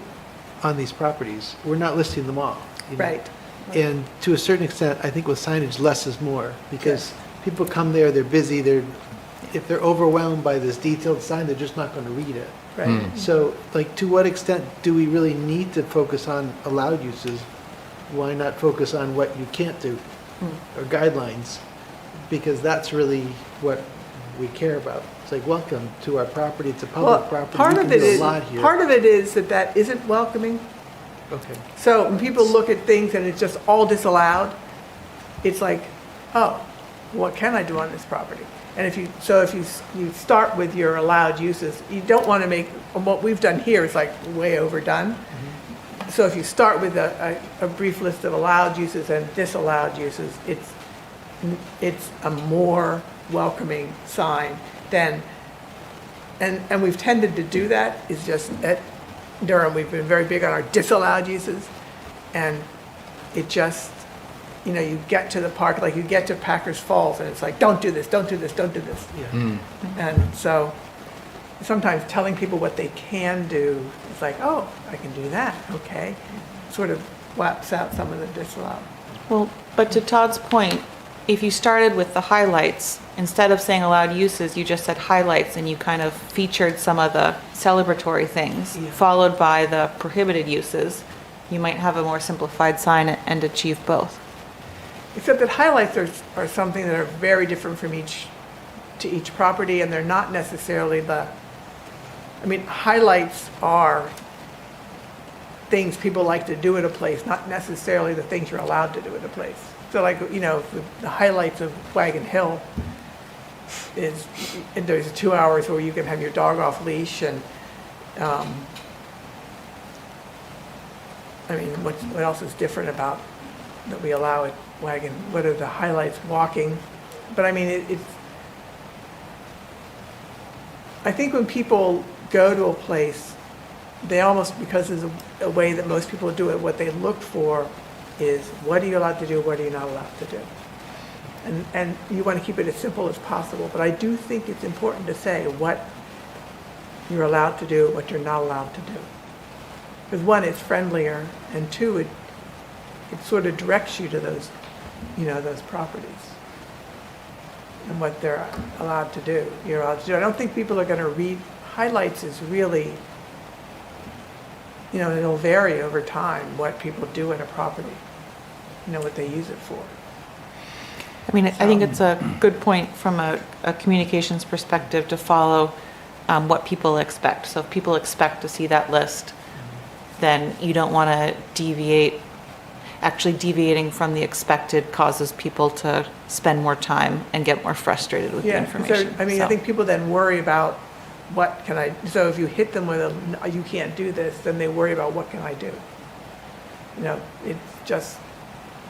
on these properties. We're not listing them all. Right. And to a certain extent, I think with signage, less is more, because people come there, they're busy, if they're overwhelmed by this detailed sign, they're just not going to read it. Right. So, to what extent do we really need to focus on allowed uses? Why not focus on what you can't do, or guidelines? Because that's really what we care about. It's like, welcome to our property, it's a public property, part you of can it do a is lot here. part of it is that isn't welcoming. Okay. So when people look at things and it's just all disallowed, it's like, oh, what can I do on this property? And if you start with your allowed uses, you don't want to make, what we've done here is like way overdone. So if you start with a brief list of allowed uses and disallowed uses, it's a more welcoming sign than, and we've tended to do that, is just at Durham, we've been very big on our disallowed uses, and it just, you get to the park, like you get to Packers Falls, and it's like, don't do this, don't do this, don't do this. And so sometimes telling people what they can do, it's like, oh, I can do that, okay. Sort of wipes out some of the disallowed. Well, but to Todd's point, if you started with the highlights, instead of saying allowed uses, you just said highlights and you kind of featured some of the celebratory things, followed by the prohibited uses, you might have a more simplified sign and achieve both. Except that highlights are something that are very different from each property, and they're not necessarily highlights are things people like to do at a place, not necessarily the things you're allowed to do at a place. So like, the highlights of Wagon Hill is, there's 2 hours where you can have your dog off leash, and, what else is different about that we allow at Wagon? What are the highlights? Walking. But it's, I think when people go to a place, they almost, because there's a way that most people do it, what they look for is, what are you allowed to do, what are you not allowed to do? And you want to keep it as simple as possible, but I do think it's important to say what you're allowed to do, what you're not allowed to do. Because one, it's friendlier, and two, it sort of directs you to those, those properties and what they're allowed to do. You're allowed to do. I don't think people are going to read highlights. Is really, it'll vary over time what people do in a property, what they use it for. I think it's a good point from a communications perspective to follow what people expect. So if people expect to see that list, then you don't want to deviate. Actually, deviating from the expected causes people to spend more time and get more frustrated with the information. I think people then worry about what can I, so if you hit them with you can't do this, then they worry about what can I do. It just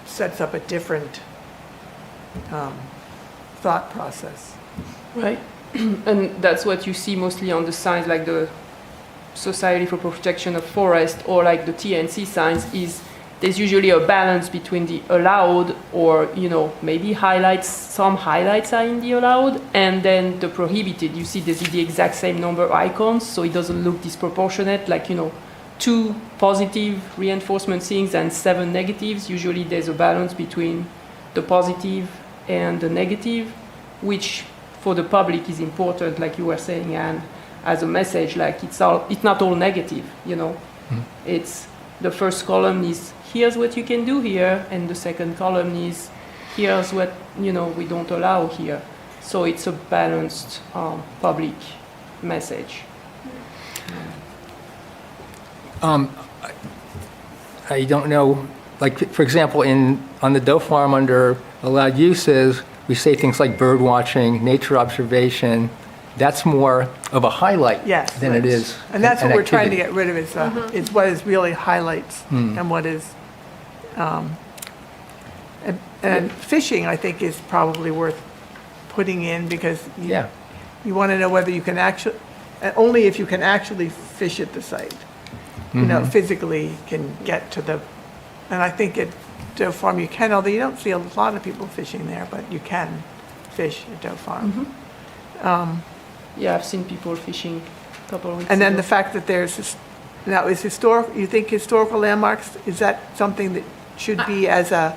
sets up a different thought process. Right. And that's what you see mostly on the signs like the Society for Protection of Forest or like the TNC signs, is there's usually a balance between the allowed or, maybe highlights, some highlights are in the allowed, and then the prohibited. You see there's the exact same number of icons, so it doesn't look disproportionate, like, 2 positive reinforcement things and 7 negatives. Usually there's a balance between the positive and the negative, which for the public is important, like you were saying, and as a message, like it's not all negative, It's the first column is here's what you can do here, and the second column is here's what we don't allow here. So it's a balanced public message. I don't know, like, for example, on the Doe Farm under allowed uses, we say things like bird watching, nature observation. That's more of a highlight than it is. And that's an what we're trying to activity. get rid of, is what is really highlights and what is, and fishing, I think, is probably worth putting in, because you want to know whether you can actually, only if you can actually fish at the site, physically can get to the, and I think at Doe Farm you can, although you don't see a lot of people fishing there, but you can fish at Doe Farm. I've seen people fishing a couple of weeks And then ago. the fact that there's, now is you think historical landmarks, is that something that should be as a,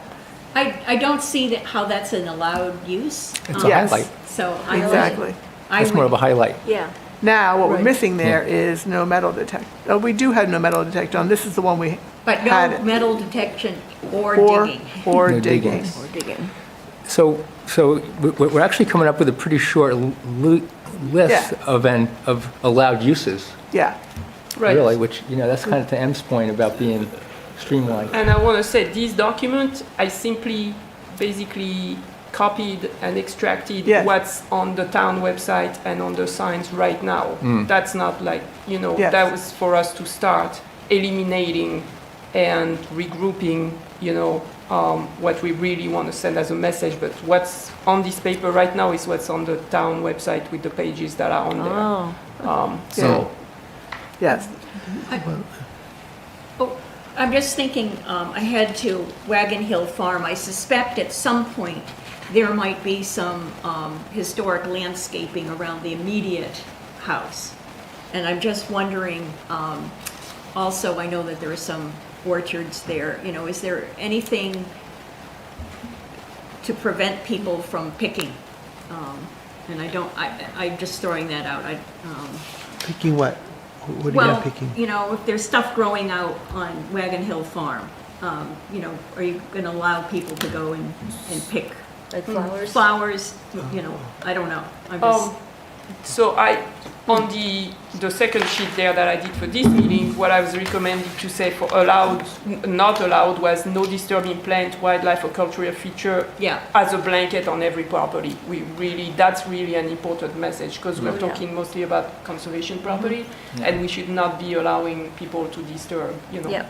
I don't see how that's an allowed use. It's a Yes. highlight. So I exactly. It's more of a highlight. Yeah. Now, what we're Right. missing there is no metal detector. Oh, we do have no metal detector on, this is the one we But had no it. metal detection or Or, digging. or No digging. digging. Or digging. So we're actually coming up with a pretty short list Yeah. of allowed uses, Yeah, Right. really, which, that's kind of to M's point about being streamlined. And I want to say this document, I simply basically copied and extracted Yes. what's on the town website and on the signs right now. That's not like, Yes. that was for us to start eliminating and regrouping, what we really want to send as a message. But what's on this paper right now is what's on the town website with the pages that are on there. So, Yes. Oh, I'm just thinking ahead to Wagon Hill Farm. I suspect at some point there might be some historic landscaping around the immediate house. And I'm just wondering, also, I know that there are some orchards there, is there anything to prevent people from picking? And I'm just throwing that out. Picking what? What are you picking? If there's stuff growing out on Wagon Hill Farm, are you going to allow people to go and pick Like flowers? flowers? I don't know. I'm just, So on the second sheet there that I did for this meeting, what I was recommending to say for allowed, not allowed, was no disturbing plant, wildlife, or cultural feature Yeah. as a blanket on every property. That's really an important message, because we're Yeah. talking mostly about conservation property, and we should not be allowing people to disturb, Yeah.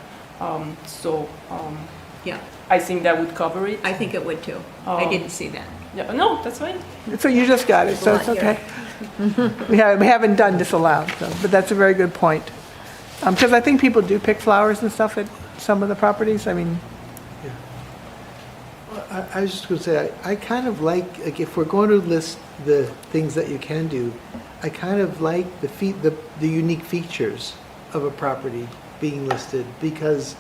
Yeah, I think that would cover it. I think it would too. I didn't see that. Yeah, no, that's fine. So you just got it, so it's okay. We haven't done disallowed, so, but that's a very good point. Because I think people do pick flowers and stuff at some of the properties, I mean, I was just going to say, I kind of like if we're going to list the things that you can do, I kind of like the unique features of a property being listed, because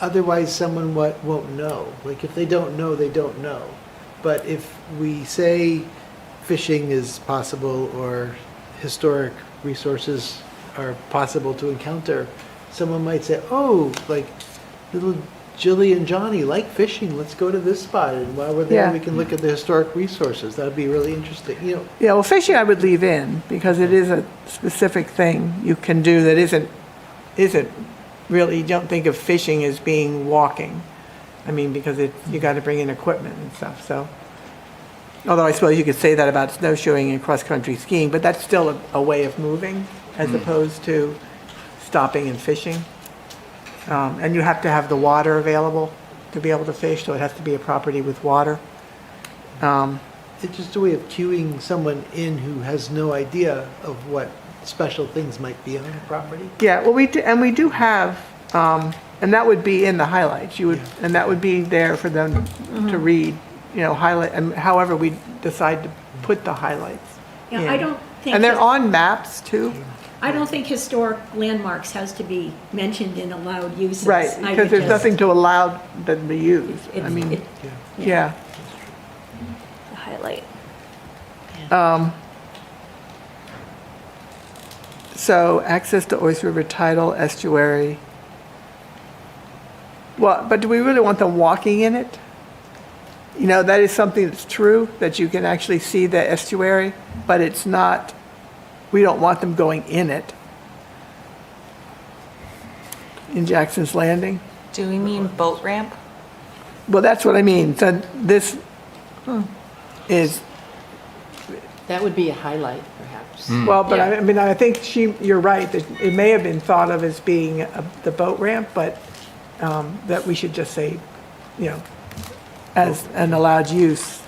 otherwise someone won't know. Like if they don't know, they don't know. But if we say fishing is possible or historic resources are possible to encounter, someone might say, oh, like little Jilly and Johnny like fishing, let's go to this spot, and while we're there, Yeah. we can look at the historic resources. That would be really interesting, yeah, well, fishing I would leave in, because it is a specific thing you can do that isn't really, you don't think of fishing as being walking. I mean, because you got to bring in equipment and stuff, so. Although I suppose you could say that about snowshoeing and cross-country skiing, but that's still a way of moving as opposed to stopping and fishing. And you have to have the water available to be able to fish, so it has to be a property with water. It's just a way of cueing someone in who has no idea of what special things might be on the property. Yeah, well, we do have, and that would be in the highlights, and that would be there for them to read, highlight, and however we decide to put the highlights in. Yeah, I don't think. And they're on maps too, I don't think historic landmarks has to be mentioned in allowed uses. right, I because would there's just- nothing to allow them to use. I it's- mean, it- yeah. The highlight. So access to Oyster River tidal estuary. Well, but do we really want them walking in it? That is something that's true, that you can actually see the estuary, but it's not, we don't want them going in it. In Jackson's Landing. Do we mean boat ramp? Well, that's what I mean. So this is, That would be a highlight, perhaps. well, but Yeah. I mean, I think you're right, that it may have been thought of as being the boat ramp, but that we should just say, as an allowed use